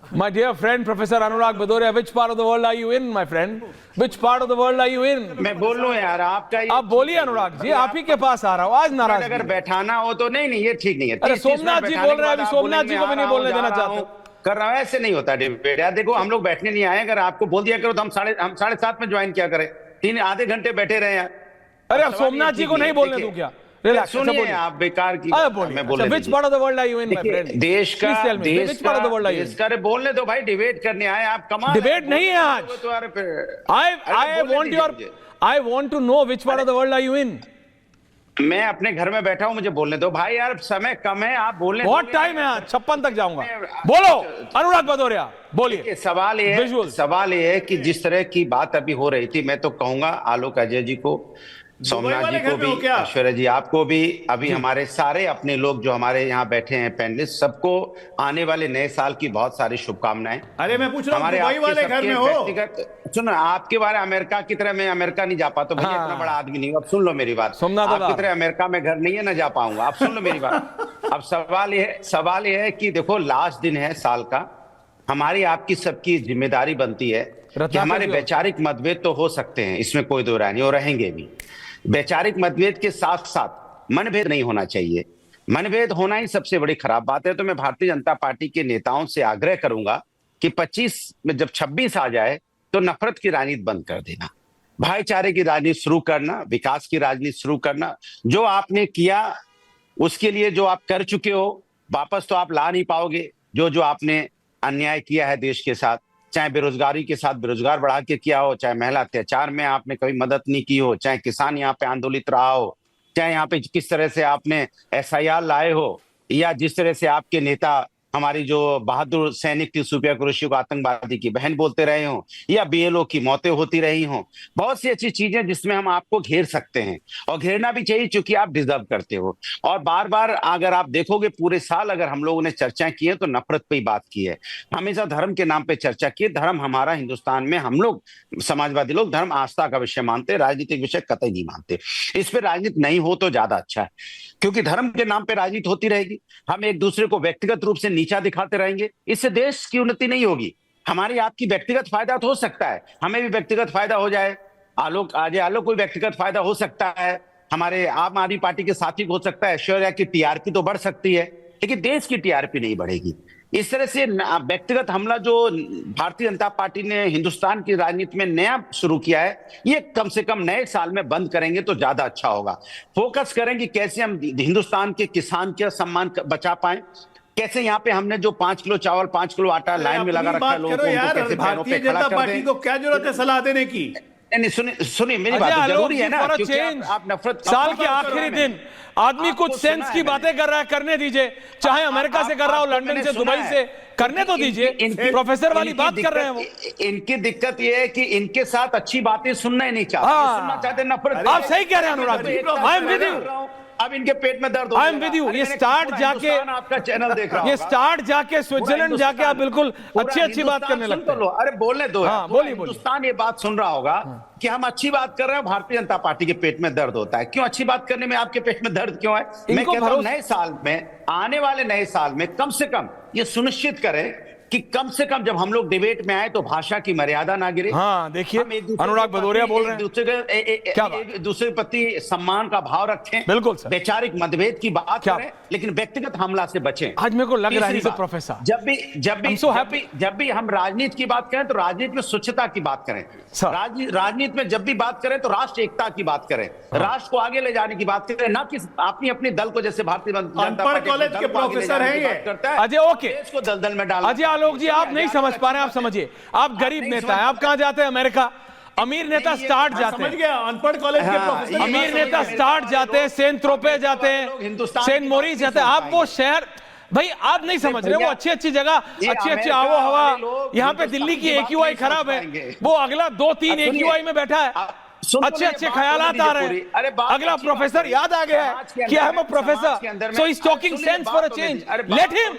My dear friend, Professor Anurag Badoria, which part of the world are you in, my friend? Which part of the world are you in? मैं बोल लूं यार, आपका आप बोलिए अनुराग जी, आप ही के पास आ रहा हूं। आज नाराज अगर बैठाना हो तो नहीं, ये ठीक नहीं है। अरे सोमनाथ जी बोल रहे हैं, अभी सोमनाथ जी को भी नहीं बोलने देना चाहते। कर रहा हूं, ऐसे नहीं होता डिबेट यार। देखो, हम लोग बैठने नहीं आए। अगर आपको बोल दिया करो तो हम 7:30 में ज्वाइन क्या करें? 3 आधे घंटे बैठे रहे यार। अरे अब सोमनाथ जी को नहीं बोलने दूं क्या? रिलैक्स, सुनिए आप बेकार की मैं बोल रहा हूं। Which part of the world are you in, my friend? देश का which part of the world are you in? अरे बोलने दो भाई, डिबेट करने आए आप। कमाल, डिबेट नहीं है आज। I want to know which part of the world are you in? मैं अपने घर में बैठा हूं, मुझे बोलने दो भाई। यार समय कम है, आप बोलने दो। बहुत टाइम है आज, 56 तक जाऊंगा। बोलो अनुराग भदौरिया, बोलिए। सवाल ये है कि जिस तरह की बात अभी हो रही थी, मैं तो कहूंगा आलोक अजय जी को, सोमनाथ जी को भी, ऐश्वर्या जी आपको भी, अभी हमारे सारे अपने लोग जो हमारे यहाँ बैठे हैं पैनलिस्ट, सबको आने वाले नए साल की बहुत सारी शुभकामनाएं। अरे मैं पूछ रहा हूँ, दुबई वाले घर में हो? सुनो, आपके बारे अमेरिका की तरह मैं अमेरिका नहीं जा पाता भैया, इतना बड़ा आदमी नहीं। अब सुन लो मेरी बात, आपकी तरह अमेरिका में घर नहीं है, ना जा पाऊंगा। आप सुन लो मेरी बात। अब सवाल ये है कि देखो, लास्ट दिन है साल का, हमारी आपकी सबकी जिम्मेदारी बनती है कि हमारे वैचारिक मतभेद तो हो सकते हैं, इसमें कोई दो राय नहीं, और रहेंगे भी। वैचारिक मतभेद के साथ साथ मनभेद नहीं होना चाहिए। मनभेद होना ही सबसे बड़ी खराब बात है। तो मैं भारतीय जनता पार्टी के नेताओं से आग्रह करूंगा कि 25 में जब 26 आ जाए तो नफरत की राजनीति बंद कर देना, भाईचारे की राजनीति शुरू करना, विकास की राजनीति शुरू करना। जो आपने किया उसके लिए जो आप कर चुके हो वापस तो आप ला नहीं पाओगे। जो आपने अन्याय किया है देश के साथ, चाहे बेरोजगारी के साथ बेरोजगार बढ़ा के किया हो, चाहे महिला अत्याचार में आपने कभी मदद नहीं की हो, चाहे किसान यहाँ पे आंदोलित रहा हो, चाहे यहाँ पे किस तरह से आपने SIR लाए हो, या जिस तरह से आपके नेता हमारी जो बहादुर सैनिक थी सुप्रिया कुरैशी को आतंकवादी की बहन बोलते रहे हो, या BLO की मौतें होती रही हो। बहुत सी अच्छी चीजें जिसमें हम आपको घेर सकते हैं, और घेरना भी चाहिए क्योंकि आप डिजर्व करते हो। और बार बार अगर आप देखोगे पूरे साल अगर हम लोगों ने चर्चा की है तो नफरत पे ही बात की है, हमेशा धर्म के नाम पे चर्चा की है। धर्म हमारा हिंदुस्तान में, हम लोग समाजवादी लोग धर्म आस्था का विषय मानते, राजनीतिक विषय कतई नहीं मानते। इस पर राजनीति नहीं हो तो ज्यादा अच्छा है, क्योंकि धर्म के नाम पे राजनीति होती रहेगी, हम एक दूसरे को व्यक्तिगत रूप से नीचा दिखाते रहेंगे, इससे देश की उन्नति नहीं होगी। हमारी आपकी व्यक्तिगत फायदा तो हो सकता है, हमें भी व्यक्तिगत फायदा हो जाए, आलोक को व्यक्तिगत फायदा हो सकता है, हमारे आम आदमी पार्टी के साथी को हो सकता है, ऐश्वर्या की TRP तो बढ़ सकती है, लेकिन देश की TRP नहीं बढ़ेगी। इस तरह से व्यक्तिगत हमला जो भारतीय जनता पार्टी ने हिंदुस्तान की राजनीति में नया शुरू किया है, ये कम से कम नए साल में बंद करेंगे तो ज्यादा अच्छा होगा। फोकस करेंगे कैसे हम हिंदुस्तान के किसान का सम्मान बचा पाए, कैसे यहाँ पे हमने जो 5 किलो चावल 5 किलो आटा लाइन में लगा रखा है लोगों को, कैसे पैरों पे खड़ा कर दें। पार्टी को क्या जरूरत है सलाह देने की? नहीं, सुनिए मेरी बात, जरूरी है ना, क्योंकि आप नफरत, साल के आखिरी दिन आदमी कुछ सेंस की बातें कर रहा है, करने दीजिए। चाहे अमेरिका से कर रहा हो, लंदन से, दुबई से, करने तो दीजिए। प्रोफेसर वाली बात कर रहे हैं वो। इनकी दिक्कत ये है कि इनके साथ अच्छी बातें सुनना ही नहीं चाहते, सुनना चाहते नफरत। आप सही कह रहे हैं Anurag ji, I am with you. अब इनके पेट में दर्द हो, आई एम विद यू। ये स्टार्ट जाके आपका चैनल देख रहा हूं, ये स्टार्ट जाके स्विट्जरलैंड जाके आप बिल्कुल अच्छी बात करने लगते हैं। अरे बोलने दो, बोलिए। हिंदुस्तान ये बात सुन रहा होगा कि हम अच्छी बात कर रहे हैं, भारतीय जनता पार्टी के पेट में दर्द होता है। क्यों अच्छी बात करने में आपके पेट में दर्द क्यों है? मैं कहता हूं नए साल में, आने वाले नए साल में कम से कम ये सुनिश्चित करें कि कम से कम जब हम लोग डिबेट में आए तो भाषा की मर्यादा ना गिरे। हाँ देखिए, हम एक दूसरे अनुराग के भदौरिया प्रति बोल रहे हैं, एक दूसरे के प्रति सम्मान का भाव रखें, बिल्कुल सर, वैचारिक मतभेद की बात करें, लेकिन व्यक्तिगत हमला से बचें। आज मेरे को लग रहा है प्रोफेसर, जब भी हम राजनीति की बात करें तो राजनीति में स्वच्छता की बात करें, राजनीति में जब भी बात करें तो राष्ट्र एकता की बात करें, राष्ट्र को आगे ले जाने की बात करें, ना कि अपनी दल को, जैसे भारतीय जनता पार्टी कॉलेज के प्रोफेसर हैं ये करता है। अजय ओके, देश को दलदल में डाल। अजय आलोक जी, आप नहीं समझ पा रहे हैं, आप समझिए, आप गरीब नेता हैं, आप कहां जाते हैं? अमेरिका। अमीर नेता स्टार्ट जाते हैं, अनपढ़ कॉलेज के प्रोफेसर, अमीर नेता स्टार्ट जाते हैं, सेंट थ्रोपे जाते हैं, सेंट मोरिस जाते हैं। आप वो शहर, भाई आप नहीं समझ रहे, वो अच्छी जगह, अच्छी आबो हवा, यहाँ पे दिल्ली की AQI खराब है, वो अगला 2-3 AQI में बैठा है, अच्छे ख्यालात आ रहे हैं। अगला प्रोफेसर याद आ गया है कि I am a professor, so is talking sense for a change, let him.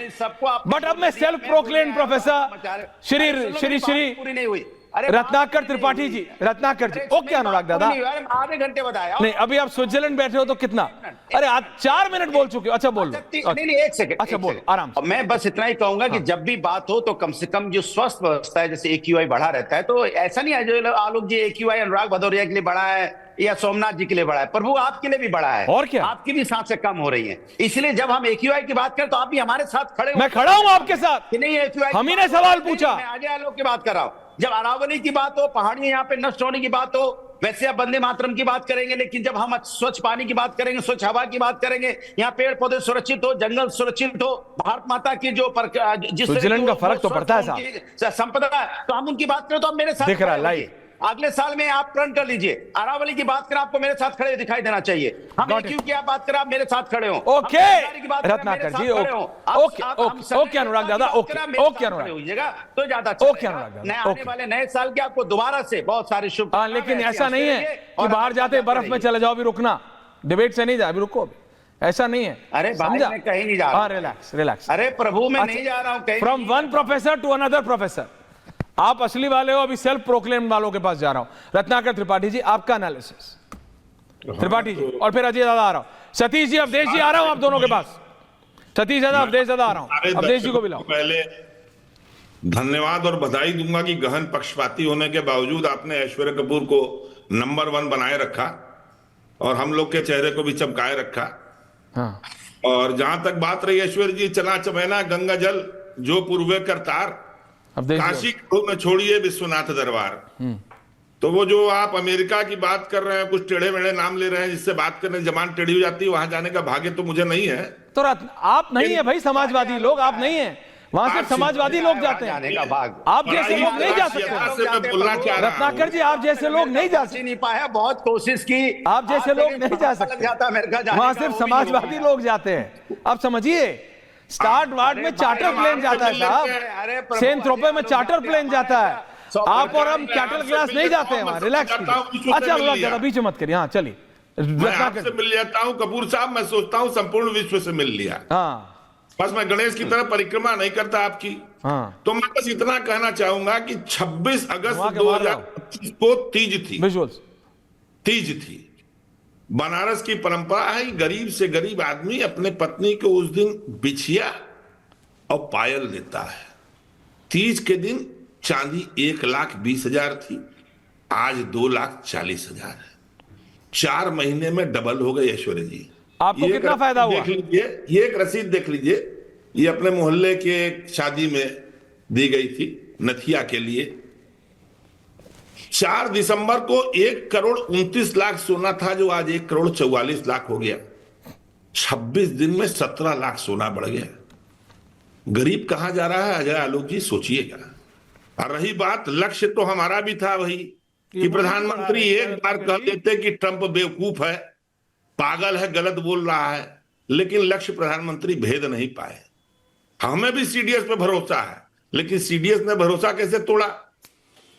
But अब मैं self proclaimed professor Shri Ratnakar Tripathi ji, Ratnakar ji. Okay Anurag Dada, आधे घंटे बताया नहीं, अभी आप स्विट्जरलैंड बैठे हो तो कितना, अरे आप 4 मिनट बोल चुके हो। अच्छा बोल लो, नहीं 1 सेकंड, अच्छा बोल आराम से। मैं बस इतना ही कहूंगा कि जब भी बात हो तो कम से कम जो स्वस्थ व्यवस्था है, जैसे AQI बढ़ा रहता है, तो ऐसा नहीं है जो आलोक जी AQI अनुराग भदौरिया के लिए बढ़ा है या सोमनाथ जी के लिए बढ़ा है, प्रभु आपके लिए भी बढ़ा है, और क्या, आपकी भी सांसें कम हो रही हैं। इसलिए जब हम AQI की बात करें तो आप भी हमारे साथ खड़े, मैं खड़ा हूं आपके साथ, नहीं AQI हम ही ने सवाल पूछा, मैं अजय आलोक की बात कर रहा हूं। जब अरावली की बात हो, पहाड़ियां यहाँ पे नष्ट होने की बात हो, वैसे आप वंदे मातरम की बात करेंगे, लेकिन जब हम स्वच्छ पानी की बात करेंगे, स्वच्छ हवा की बात करेंगे, यहाँ पेड़ पौधे सुरक्षित हो, जंगल सुरक्षित हो, भारत माता की जो जिस स्विट्जरलैंड का फर्क तो पड़ता है साहब, संपदा, तो हम उनकी बात करें तो आप मेरे साथ दिख रहा है लाइव। अगले साल में आप प्रण कर लीजिए, अरावली की बात करें आपको मेरे साथ खड़े दिखाई देना चाहिए। हम AQ की आप बात करें आप मेरे साथ खड़े हो, ओके रत्नाकर जी, ओके अनुराग दादा, ओके अनुराग होइएगा तो ज्यादा, ओके अनुराग दादा, आने वाले नए साल के आपको दोबारा से बहुत सारे शुभ। लेकिन ऐसा नहीं है कि बाहर जाते बर्फ में चले जाओ, अभी रुकना, डिबेट से नहीं जा, अभी रुको, ऐसा नहीं है। अरे भाई मैं कहीं नहीं जा रहा, रिलैक्स। अरे प्रभु मैं नहीं जा रहा हूं, from one professor to another professor, आप असली वाले हो, अभी सेल्फ प्रोक्लेम्ड वालों के पास जा रहा हूं। रत्नाकर त्रिपाठी जी, आपका एनालिसिस। त्रिपाठी जी और फिर अजय दादा आ रहा हूं, सतीश जी, अवधेश जी आ रहा हूं आप दोनों के पास, सतीश दादा अवधेश दादा आ रहा हूं, अवधेश जी को भी लाओ। पहले धन्यवाद और बधाई दूंगा कि गहन पक्षपाती होने के बावजूद आपने ऐश्वर्या कपूर को नंबर 1 बनाए रखा और हम लोग के चेहरे को भी चमकाए रखा। हाँ। और जहां तक बात रही ऐश्वर्या जी, चला चमैना गंगा जल जो पूर्वे करतार, काशी में छोड़िए विश्वनाथ दरबार। तो वो जो आप अमेरिका की बात कर रहे हैं, कुछ टेढ़े मेढ़े नाम ले रहे हैं जिससे बात करने जबान टेढ़ी हो जाती है, वहां जाने का भाग्य तो मुझे नहीं है। तो आप नहीं है भाई, समाजवादी लोग आप नहीं है, वहां सिर्फ समाजवादी लोग जाते हैं, आप जैसे लोग नहीं जा सकते। बोलना चाह रहा हूं रत्नाकर जी, आप जैसे लोग नहीं जा सकते, नहीं पाया, बहुत कोशिश की, आप जैसे लोग नहीं जा सकते, वहां सिर्फ समाजवादी लोग जाते हैं। आप समझिए, स्टार्ट वार्ड में चार्टर प्लेन जाता है साहब, सेंट थ्रोपे में चार्टर प्लेन जाता है, आप और हम चार्टर क्लास नहीं जाते हैं वहां, रिलैक्स। अच्छा अनुराग दादा बीच में मत करिए, हाँ चलिए, मैं आपसे मिल जाता हूं कपूर साहब, मैं सोचता हूं संपूर्ण विश्व से मिल लिया। हाँ बस मैं गणेश की तरह परिक्रमा नहीं करता आपकी। हाँ। तो मैं बस इतना कहना चाहूंगा कि 26 अगस्त 2025 को तीज थी, तीज थी। बनारस की परंपरा है, गरीब से गरीब आदमी अपने पत्नी को उस दिन बिछिया और पायल देता है। तीज के दिन चांदी 1,20,000 थी, आज 2,40,000 है। 4 महीने में डबल हो गई ऐश्वर्या जी। आपको कितना फायदा हुआ? देख लीजिए, ये एक रसीद देख लीजिए, ये अपने मोहल्ले के शादी में दी गई थी नथिया के लिए। 4 दिसंबर को 1,29,00,000 सोना था, जो आज 1,44,00,000 हो गया। 26 दिन में 17 लाख सोना बढ़ गया। गरीब कहां जा रहा है अजय आलोक जी, सोचिएगा। और रही बात, लक्ष्य तो हमारा भी था वही कि प्रधानमंत्री एक बार कह देते कि ट्रंप बेवकूफ है, पागल है, गलत बोल रहा है, लेकिन लक्ष्य प्रधानमंत्री भेद नहीं पाए। हमें भी सीडीएस पे भरोसा है, लेकिन सीडीएस ने भरोसा कैसे तोड़ा?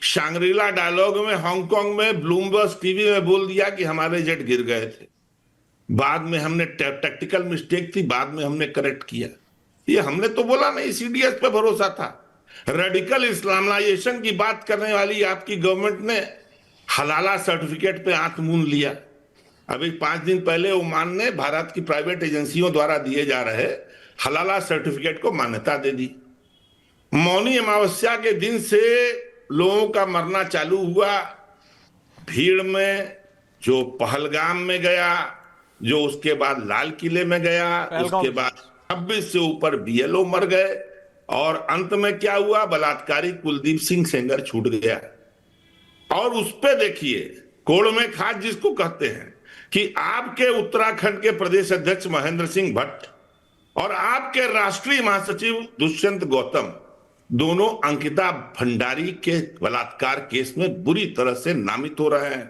शांग्रीला डायलॉग में हांगकांग में ब्लूमबर्ग टीवी में बोल दिया कि हमारे जेट गिर गए थे। बाद में हमने टैक्टिकल मिस्टेक थी, बाद में हमने करेक्ट किया। ये हमने तो बोला नहीं, सीडीएस पे भरोसा था। रेडिकल इस्लामाइजेशन की बात करने वाली आपकी गवर्नमेंट ने हलाला सर्टिफिकेट पे आंख मूंद लिया। अभी 5 दिन पहले ओमान ने भारत की प्राइवेट एजेंसियों द्वारा दिए जा रहे हलाला सर्टिफिकेट को मान्यता दे दी। मौनी अमावस्या के दिन से लोगों का मरना चालू हुआ। भीड़ में जो पहलगाम में गया, जो उसके बाद लाल किले में गया, उसके बाद 26 से ऊपर बीएलओ मर गए, और अंत में क्या हुआ, बलात्कारी कुलदीप सिंह सेंगर छूट गया। और उस पे देखिए, कोड़ में खाद जिसको कहते हैं, कि आपके उत्तराखंड के प्रदेश अध्यक्ष महेंद्र सिंह भट्ट और आपके राष्ट्रीय महासचिव दुष्यंत गौतम दोनों अंकिता भंडारी के बलात्कार केस में बुरी तरह से नामित हो रहे हैं।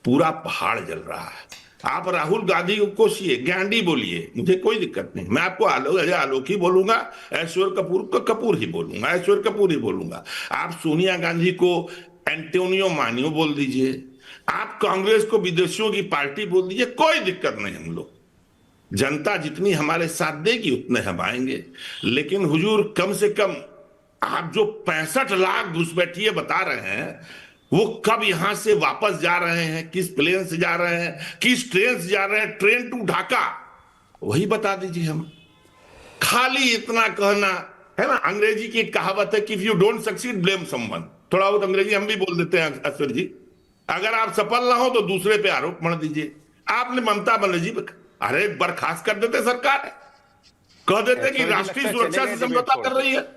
पूरा पहाड़ जल रहा है। आप राहुल गांधी को कोसिए, गांडी बोलिए, मुझे कोई दिक्कत नहीं। मैं आपको आलोक ही बोलूंगा, ऐश्वर्य कपूर को कपूर ही बोलूंगा, ऐश्वर्य कपूर ही बोलूंगा। आप सोनिया गांधी को एंटोनियो मानियो बोल दीजिए, आप कांग्रेस को विदेशियों की पार्टी बोल दीजिए, कोई दिक्कत नहीं। हम लोग, जनता जितनी हमारे साथ देगी उतने हम आएंगे। लेकिन हुजूर, कम से कम आप जो 65 लाख घुसपैठिए बता रहे हैं, वो कब यहां से वापस जा रहे हैं, किस प्लेन से जा रहे हैं, किस ट्रेन से जा रहे हैं, ट्रेन टू ढाका, वही बता दीजिए हम। खाली इतना कहना है ना, अंग्रेजी की एक कहावत है कि if you don't succeed blame someone. थोड़ा बहुत अंग्रेजी हम भी बोल देते हैं अश्वर जी। अगर आप सफल ना हो तो दूसरे पे आरोप मढ़ दीजिए। आपने ममता बनर्जी पे अरे बर्खास्त कर देते सरकार, कह देते कि राष्ट्रीय सुरक्षा से समझौता कर रही है,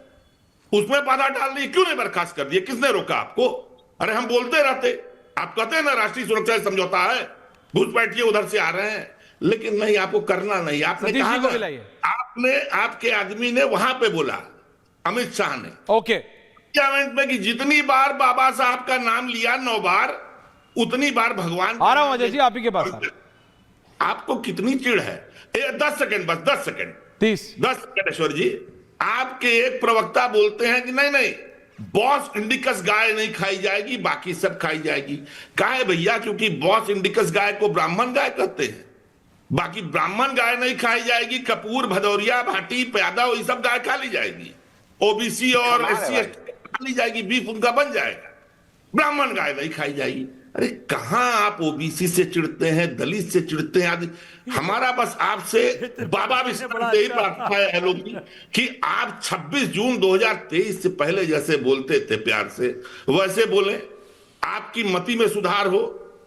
उसमें बाधा डाल रही है, क्यों नहीं बर्खास्त कर दिया? किसने रोका आपको? अरे हम बोलते रहते, आप कहते हैं ना राष्ट्रीय सुरक्षा से समझौता है, घुसपैठिए उधर से आ रहे हैं, लेकिन नहीं, आपको करना नहीं। आपने कहा, आपने, आपके आदमी ने वहां पे बोला, अमित शाह ने, ओके, पार्लियामेंट में, कि जितनी बार बाबा साहब का नाम लिया 9 बार, उतनी बार भगवान। आ रहा हूं अजय जी आप ही के पास। आपको कितनी चिढ़ है? 10 सेकंड, बस 10 सेकंड, 10 सेकंड ईश्वर जी। आपके एक प्रवक्ता बोलते हैं कि नहीं नहीं, बॉस इंडिकस गाय नहीं खाई जाएगी, बाकी सब खाई जाएगी। कहा है भैया? क्योंकि बॉस इंडिकस गाय को ब्राह्मण गाय कहते हैं, बाकी ब्राह्मण गाय नहीं खाई जाएगी। कपूर, भदौरिया, भाटी, यादव, ये सब गाय खा ली जाएगी। ओबीसी और SC खा ली जाएगी, बीफ उनका बन जाएगा, ब्राह्मण गाय नहीं खाई जाएगी। अरे कहां आप ओबीसी से चिढ़ते हैं, दलित से चिढ़ते हैं? हमारा बस आपसे बाबा भी यही प्रार्थना है लोग कि आप 26 जून 2023 से पहले जैसे बोलते थे प्यार से, वैसे बोले। आपकी मति में सुधार हो,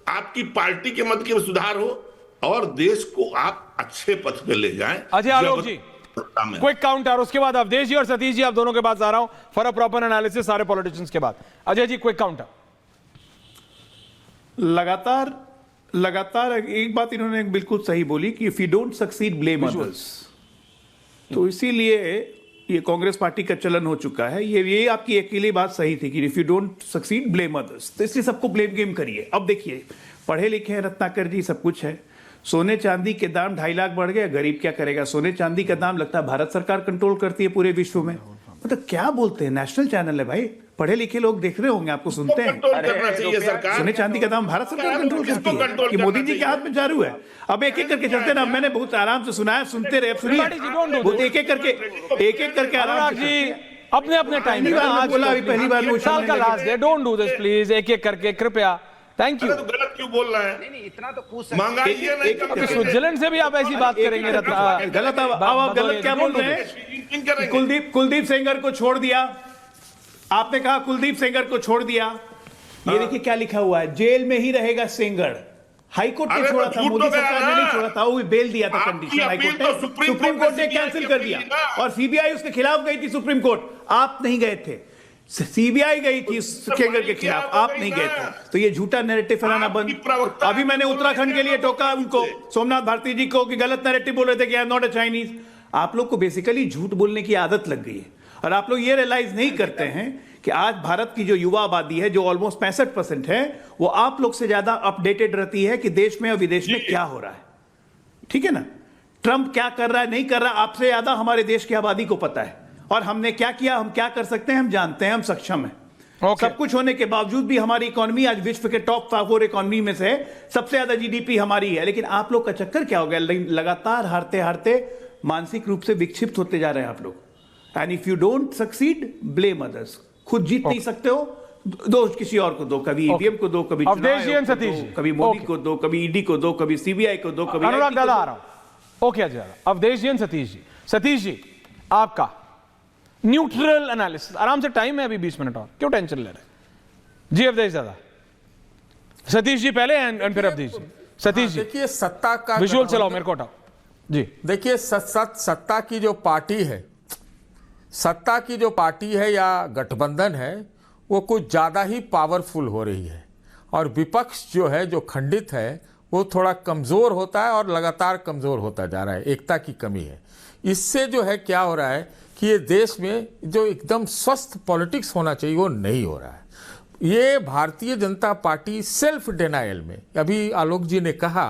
आपकी पार्टी के मत में सुधार हो, और देश को आप अच्छे पथ पे ले जाएं। अजय आलोक जी, क्विक काउंटर, उसके बाद अवधेश जी और सतीश जी, आप दोनों के पास आ रहा हूं फॉर अ प्रॉपर एनालिसिस, सारे पॉलिटिशियंस के बाद। Ajay ji, quick counter. लगातार एक बात इन्होंने बिल्कुल सही बोली कि if you don't succeed blame others. तो इसीलिए ये कांग्रेस पार्टी का चलन हो चुका है। ये आपकी अकेली बात सही थी कि if you don't succeed blame others, तो इसलिए सबको ब्लेम गेम करिए। अब देखिए, पढ़े लिखे हैं रत्नाकर जी, सब कुछ है। सोने चांदी के दाम 2.5 लाख बढ़ गए, गरीब क्या करेगा? सोने चांदी का दाम लगता है भारत सरकार कंट्रोल करती है पूरे विश्व में। मतलब क्या बोलते हैं, नेशनल चैनल है भाई, पढ़े लिखे लोग देख रहे होंगे, आपको सुनते हैं। सोने चांदी का दाम भारत सरकार कंट्रोल करती है कि मोदी जी के हाथ में जारू है? अब एक एक करके चलते ना, मैंने बहुत आराम से सुना है, सुनते रहे, सुनिए एक एक करके आराम से। अपने अपने टाइम पहली बार साल का last day, don't do this please, एक एक करके कृपया। Thank you. तो गलत क्यों बोल रहे हैं? नहीं, इतना तो पूछ महंगाई है नहीं, स्विट्जरलैंड से भी आप ऐसी बात करेंगे? गलत। अब आप गलत क्या बोल रहे हैं? कुलदीप सेंगर को छोड़ दिया, आपने कहा कुलदीप सेंगर को छोड़ दिया। ये देखिए क्या लिखा हुआ है, जेल में ही रहेगा सेंगर। हाईकोर्ट ने छोड़ा था, मोदी सरकार ने नहीं छोड़ा था, वो बेल दिया था कंडीशन हाईकोर्ट ने, सुप्रीम कोर्ट ने कैंसिल कर दिया, और सीबीआई उसके खिलाफ गई थी सुप्रीम कोर्ट। आप नहीं गए थे, सीबीआई गई थी सेंगर के खिलाफ, आप नहीं गए थे। तो ये झूठा नैरेटिव फैलाना बंद। अभी मैंने उत्तराखंड के लिए टोका उनको, सोमनाथ भारती जी को, कि गलत नैरेटिव बोल रहे थे कि I am not a Chinese. आप लोग को बेसिकली झूठ बोलने की आदत लग गई है, और आप लोग ये रियलाइज नहीं करते हैं कि आज भारत की जो युवा आबादी है, जो ऑलमोस्ट 65% है, वो आप लोग से ज्यादा अपडेटेड रहती है कि देश में और विदेश में क्या हो रहा है। ठीक है ना? ट्रंप क्या कर रहा है, नहीं कर रहा, आपसे ज्यादा हमारे देश की आबादी को पता है। और हमने क्या किया, हम क्या कर सकते हैं, हम जानते हैं, हम सक्षम हैं। सब कुछ होने के बावजूद भी हमारी इकोनॉमी आज विश्व के टॉप 4 इकोनॉमी में से सबसे ज्यादा जीडीपी हमारी है। लेकिन आप लोग का चक्कर क्या हो गया? लगातार हारते हारते मानसिक रूप से विक्षिप्त होते जा रहे हैं आप लोग। And if you don't succeed blame others. खुद जीत नहीं सकते हो, दोष किसी और को दो, कभी ईवीएम को दो, कभी कभी मोदी को दो, कभी ईडी को दो, कभी सीबीआई को दो, कभी अनुराग दादा आ रहा हूं। ओके अजय, अवधेश जी, सतीश जी। सतीश जी, आपका न्यूट्रल एनालिसिस। आराम से, टाइम है अभी 20 मिनट और, क्यों टेंशन ले रहे? जी अवधेश दादा, सतीश जी पहले एंड फिर अवधेश जी। सतीश जी देखिए, सत्ता का विजुअल चलाओ, मेरे को हटाओ जी। देखिए, सत्ता की जो पार्टी है, सत्ता की जो पार्टी है या गठबंधन है, वो कुछ ज़्यादा ही पावरफुल हो रही है, और विपक्ष जो है, जो खंडित है, वो थोड़ा कमज़ोर होता है और लगातार कमज़ोर होता जा रहा है। एकता की कमी है। इससे जो है क्या हो रहा है कि ये देश में जो एकदम स्वस्थ पॉलिटिक्स होना चाहिए वो नहीं हो रहा है। ये Bharatiya Janata party self denial में, अभी आलोक जी ने कहा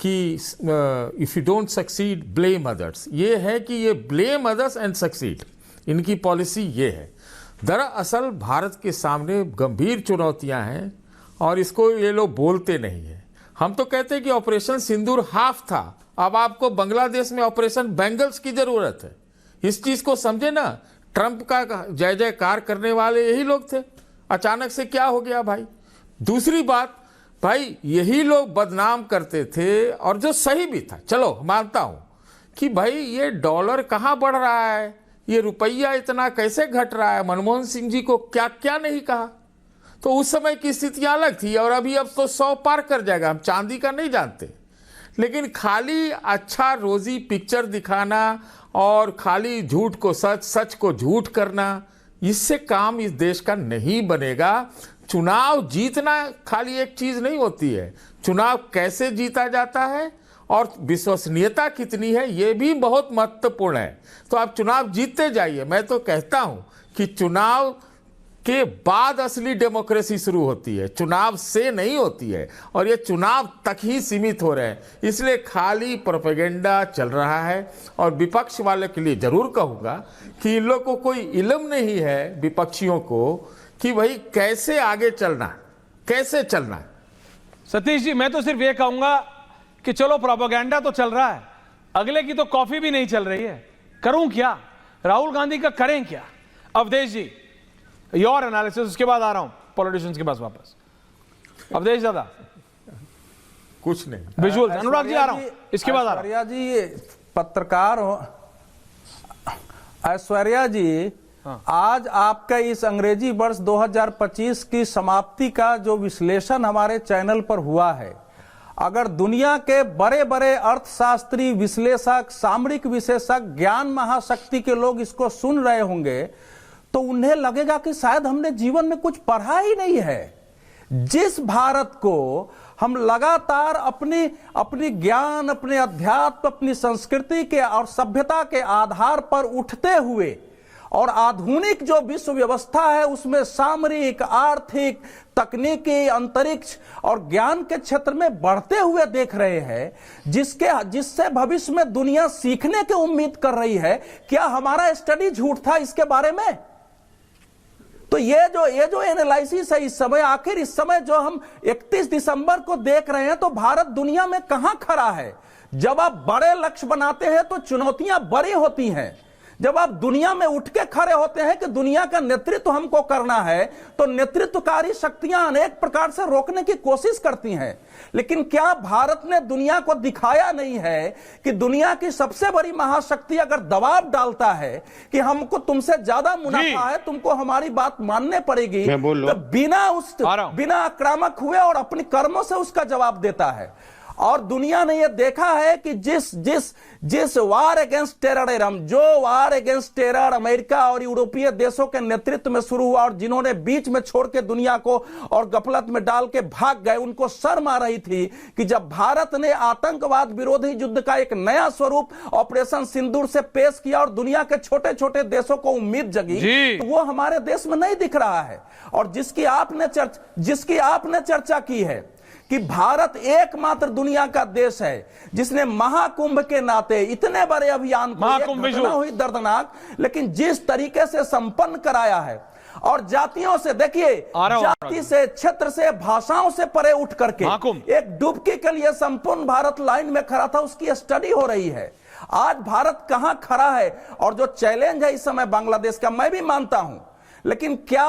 कि if you don't succeed blame others, ये है कि ये ब्लेम अदर्स एंड सक्सीड, इनकी पॉलिसी ये है। दरअसल भारत के सामने गंभीर चुनौतियां हैं और इसको ये लोग बोलते नहीं हैं। हम तो कहते हैं कि ऑपरेशन सिंदूर हाफ था, अब आपको बांग्लादेश में ऑपरेशन बैंगल्स की जरूरत है। इस चीज को समझे ना, ट्रंप का जय जयकार करने वाले यही लोग थे, अचानक से क्या हो गया भाई। दूसरी बात भाई, यही लोग बदनाम करते थे, और जो सही भी था, चलो मानता हूं कि भाई ये डॉलर कहां बढ़ रहा है, ये रुपया इतना कैसे घट रहा है, मनमोहन सिंह जी को क्या क्या नहीं कहा। तो उस समय की स्थितियां अलग थी, और अभी अब तो 100 पार कर जाएगा, हम चांदी का नहीं जानते। लेकिन खाली अच्छा रोजी पिक्चर दिखाना और खाली झूठ को सच, सच को झूठ करना, इससे काम इस देश का नहीं बनेगा। चुनाव जीतना खाली एक चीज नहीं होती है, चुनाव कैसे जीता जाता है और विश्वसनीयता कितनी है, ये भी बहुत महत्वपूर्ण है। तो आप चुनाव जीतते जाइए। मैं तो कहता हूं कि चुनाव के बाद असली डेमोक्रेसी शुरू होती है, चुनाव से नहीं होती है, और ये चुनाव तक ही सीमित हो रहे हैं। इसलिए खाली प्रोपेगेंडा चल रहा है। और विपक्ष वाले के लिए जरूर कहूँगा कि इन लोग को कोई इल्म नहीं है, विपक्षियों को, कि भाई कैसे आगे चलना, कैसे चलना। सतीश जी, मैं तो सिर्फ ये कहूंगा कि चलो प्रोपेगेंडा तो चल रहा है, अगले की तो कॉफी भी नहीं चल रही है, करूं क्या? राहुल गांधी का करें क्या? अवधेश जी, योर एनालिसिस, उसके बाद आ रहा हूं पॉलिटिशियंस के पास वापस। अवधेश दादा कुछ नहीं, विजुअल। अनुराग जी आ रहा हूं, इसके बाद आ रहा हूं। ऐश्वर्या जी पत्रकार हो, ऐश्वर्या जी, हाँ। आज आपका इस अंग्रेजी वर्ष 2025 की समाप्ति का जो विश्लेषण हमारे चैनल पर हुआ है, अगर दुनिया के बड़े बड़े अर्थशास्त्री, विश्लेषक, सामरिक विशेषज्ञ, ज्ञान महाशक्ति के लोग इसको सुन रहे होंगे तो उन्हें लगेगा कि शायद हमने जीवन में कुछ पढ़ा ही नहीं है। जिस भारत को हम लगातार अपनी ज्ञान, अपने अध्यात्म, अपनी संस्कृति के और सभ्यता के आधार पर उठते हुए और आधुनिक जो विश्व व्यवस्था है उसमें सामरिक, आर्थिक, तकनीकी, अंतरिक्ष और ज्ञान के क्षेत्र में बढ़ते हुए देख रहे हैं, जिससे भविष्य में दुनिया सीखने की उम्मीद कर रही है, क्या हमारा स्टडी झूठ था इसके बारे में? तो ये जो एनालिसिस है इस समय, आखिर इस समय जो हम 31 दिसंबर को देख रहे हैं, तो भारत दुनिया में कहां खड़ा है? जब आप बड़े लक्ष्य बनाते हैं तो चुनौतियां बड़ी होती हैं। जब आप दुनिया में उठ के खड़े होते हैं कि दुनिया का नेतृत्व हमको करना है, तो नेतृत्वकारी शक्तियां अनेक प्रकार से रोकने की कोशिश करती हैं। लेकिन क्या भारत ने दुनिया को दिखाया नहीं है कि दुनिया की सबसे बड़ी महाशक्ति अगर दबाव डालता है कि हमको तुमसे ज्यादा मुनाफा है, तुमको हमारी बात मानने पड़ेगी, तो बिना आक्रामक हुए और अपने कर्मों से उसका जवाब देता है। और दुनिया ने यह देखा है कि जिस वार अगेंस्ट टेररिज्म, जो वार अगेंस्ट टेरर अमेरिका और यूरोपीय देशों के नेतृत्व में शुरू हुआ और जिन्होंने बीच में छोड़ के दुनिया को और गफलत में डाल के भाग गए, उनको शर्म आ रही थी कि जब भारत ने आतंकवाद विरोधी युद्ध का एक नया स्वरूप ऑपरेशन सिंदूर से पेश किया और दुनिया के छोटे छोटे देशों को उम्मीद जगी, तो वो हमारे देश में नहीं दिख रहा है। और जिसकी आपने चर्चा की है कि भारत एकमात्र दुनिया का देश है जिसने महाकुंभ के नाते इतने बड़े अभियान को, एक घटना हुई दर्दनाक, लेकिन जिस तरीके से संपन्न कराया है, और जातियों से, देखिए, जाति से, क्षेत्र से, भाषाओं से परे उठ करके एक डुबकी के लिए संपूर्ण भारत लाइन में खड़ा था, उसकी स्टडी हो रही है। आज भारत कहां खड़ा है और जो चैलेंज है इस समय बांग्लादेश का, मैं भी मानता हूं, लेकिन क्या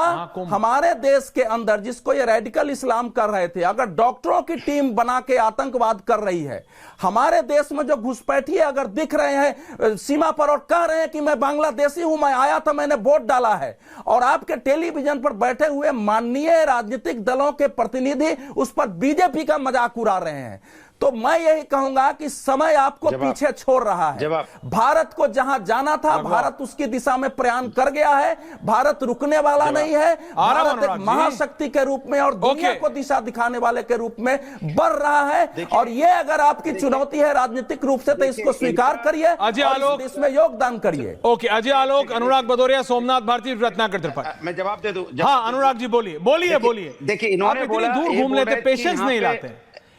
हमारे देश के अंदर जिसको ये रेडिकल इस्लाम कर रहे थे, अगर डॉक्टरों की टीम बना के आतंकवाद कर रही है, हमारे देश में जो घुसपैठिए अगर दिख रहे हैं सीमा पर और कह रहे हैं कि मैं बांग्लादेशी हूं, मैं आया था, मैंने वोट डाला है, और आपके टेलीविजन पर बैठे हुए माननीय राजनीतिक दलों के प्रतिनिधि उस पर बीजेपी का मजाक उड़ा रहे हैं, तो मैं यही कहूंगा कि समय आपको पीछे छोड़ रहा है। भारत को जहां जाना था, भारत उसकी दिशा में प्रयाण कर गया है। भारत रुकने वाला नहीं है। भारत एक महाशक्ति के रूप में और दुनिया को दिशा दिखाने वाले के रूप में बढ़ रहा है। और ये अगर आपकी चुनौती है राजनीतिक रूप से, तो इसको स्वीकार करिए, अजय आलोक इसमें योगदान करिए। ओके, अजय आलोक, अनुराग भदौरिया, सोमनाथ भारती, रत्नाकर त्रिपाठी। मैं जवाब दे दूं? हाँ अनुराग जी बोलिए, बोलिए बोलिए। देखिए, इन्होंने बोला दूर घूम लेते, पेशेंस नहीं लाते।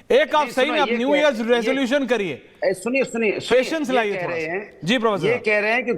एक आप सही में आप न्यू ईयर रेजोल्यूशन करिए। सुनिए पेशेंस लाइए थोड़ा। जी प्रोफेसर, ये कह रहे हैं कि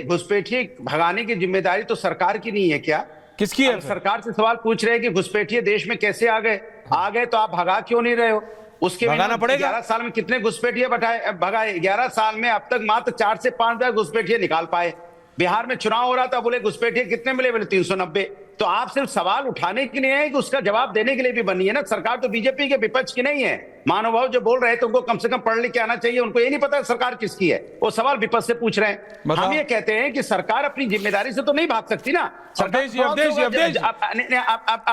घुसपैठिए भगाने की जिम्मेदारी तो सरकार की नहीं है क्या? किसकी है? सरकार से सवाल पूछ रहे हैं कि घुसपैठिए देश में कैसे आ गए तो आप भगा क्यों नहीं रहे हो? उसके भगाना पड़ेगा। 11 साल में कितने घुसपैठिए भगाए? 11 साल में अब तक मात्र 4 से 5 हजार घुसपैठिए निकाल पाए। बिहार में चुनाव हो रहा था, बोले घुसपैठिए कितने मिले? बोले 390। तो आप सिर्फ सवाल उठाने के लिए है कि उसका जवाब देने के लिए भी बनी है ना? सरकार तो बीजेपी के विपक्ष की नहीं है। महानुभाव जो बोल रहे हैं तो उनको कम से कम पढ़ लिख के आना चाहिए। उनको ये नहीं पता सरकार किसकी है, वो सवाल विपक्ष से पूछ रहे हैं। हम ये कहते हैं कि सरकार अपनी जिम्मेदारी से तो नहीं भाग सकती ना।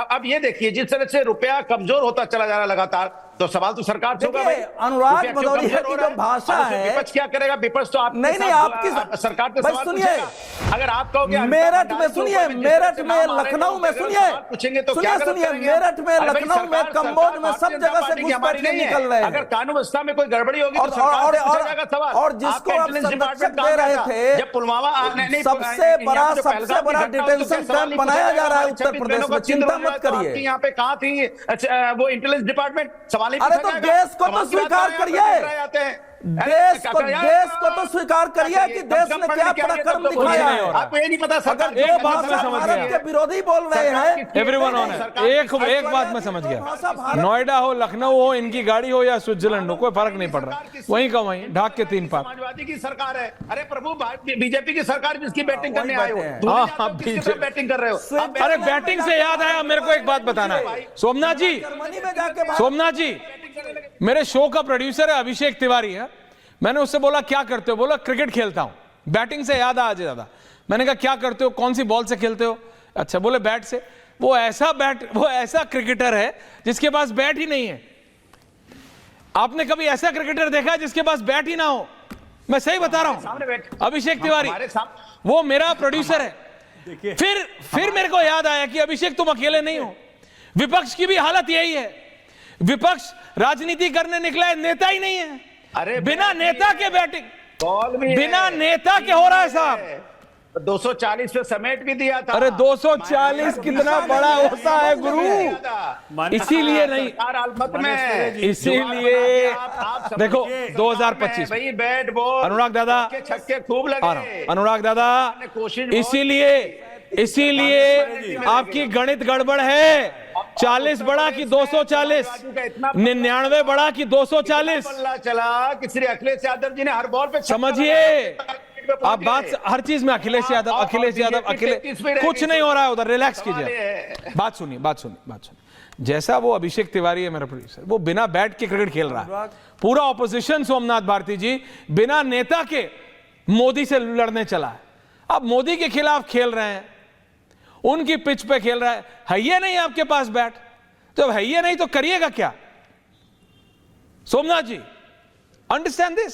अब ये देखिए, जिस तरह से रुपया कमजोर होता चला जा रहा लगातार, तो सवाल तो सरकार से होगा भाई। अनुराग भदौरिया की जो भाषा है, विपक्ष क्या करेगा? विपक्ष तो आप नहीं आपकी सरकार से सवाल पूछेगा। अगर आप कहोगे मेरठ में, सुनिए मेरठ में, लखनऊ में, सुनिए मेरठ में, लखनऊ में, कम्बोज में, सब जगह से घुसपैठिए निकल रहे हैं। अगर कानून व्यवस्था में कोई गड़बड़ी होगी तो सरकार से पूछा जाएगा सवाल। और जिसको आप संरक्षक दे रहे थे, जब पुलवामा सबसे बड़ा डिटेंशन कैंप बनाया जा रहा है उत्तर प्रदेश में, चिंता मत करिए। यहाँ पे कहाँ थी वो इंटेलिजेंस डिपार्टमेंट? अरे तो देश को तो स्वीकार करिए, देश को तो स्वीकार करिए कि देश ने क्या पराक्रम दिखाया है। आपको ये नहीं पता? अगर जो भारत के विरोधी बोल रहे हैं, एवरीवन ऑन एक बात मैं समझ गया। नोएडा हो, लखनऊ हो, इनकी गाड़ी हो या स्विट्जरलैंड हो, कोई फर्क नहीं पड़ रहा। वहीं का वहीं ढाक के 3 पाप। समाजवादी की सरकार है। अरे प्रभु, बीजेपी की सरकार जिसकी बैटिंग करने आए हो, बैटिंग कर रहे हो। अरे बैटिंग से याद आया, मेरे को एक बात बताना है सोमनाथ जी। सोमनाथ जी, मेरे शो का प्रोड्यूसर है अभिषेक तिवारी है। मैंने उससे बोला क्या करते हो? बोला क्रिकेट खेलता हूं। बैटिंग से याद आ ज्यादा। मैंने कहा क्या करते हो, कौन सी बॉल से खेलते हो? अच्छा, बोले बैट से। वो ऐसा क्रिकेटर है जिसके पास बैट ही नहीं है। आपने कभी ऐसा क्रिकेटर देखा है जिसके पास बैट ही ना हो? मैं सही बता रहा हूं। अभिषेक तिवारी वो मेरा प्रोड्यूसर है। फिर मेरे को याद आया कि अभिषेक तुम अकेले नहीं हो, विपक्ष की भी हालत यही है। विपक्ष राजनीति करने निकला है, नेता ही नहीं है। अरे बिना नेता के बैटिंग, बिना नेता के हो रहा है साहब। 240 पे समेट भी दिया था। अरे 240 कितना बड़ा होता है गुरु, इसीलिए नहीं, इसीलिए देखो 2025 भाई बैट बॉल, अनुराग दादा छक्के खूब लगे। अनुराग दादा, इसीलिए आपकी गणित गड़बड़ है। 40 बढ़ा कि 240, 99 बढ़ा कि 240 चला। किसी अखिलेश यादव जी ने हर बॉल पे, समझिए आप बात, हर चीज में अखिलेश यादव कुछ नहीं हो रहा है उधर, रिलैक्स कीजिए। बात सुनिए। जैसा वो अभिषेक तिवारी है मेरा प्रोड्यूसर, वो बिना बैट के क्रिकेट खेल रहा है। पूरा ऑपोजिशन सोमनाथ भारती जी बिना नेता के मोदी से लड़ने चला है। अब मोदी के खिलाफ खेल रहे हैं, उनकी पिच पे खेल रहा है ये नहीं आपके पास बैट, जब है ये नहीं तो करिएगा क्या? सोमनाथ जी, अंडरस्टैंड दिस।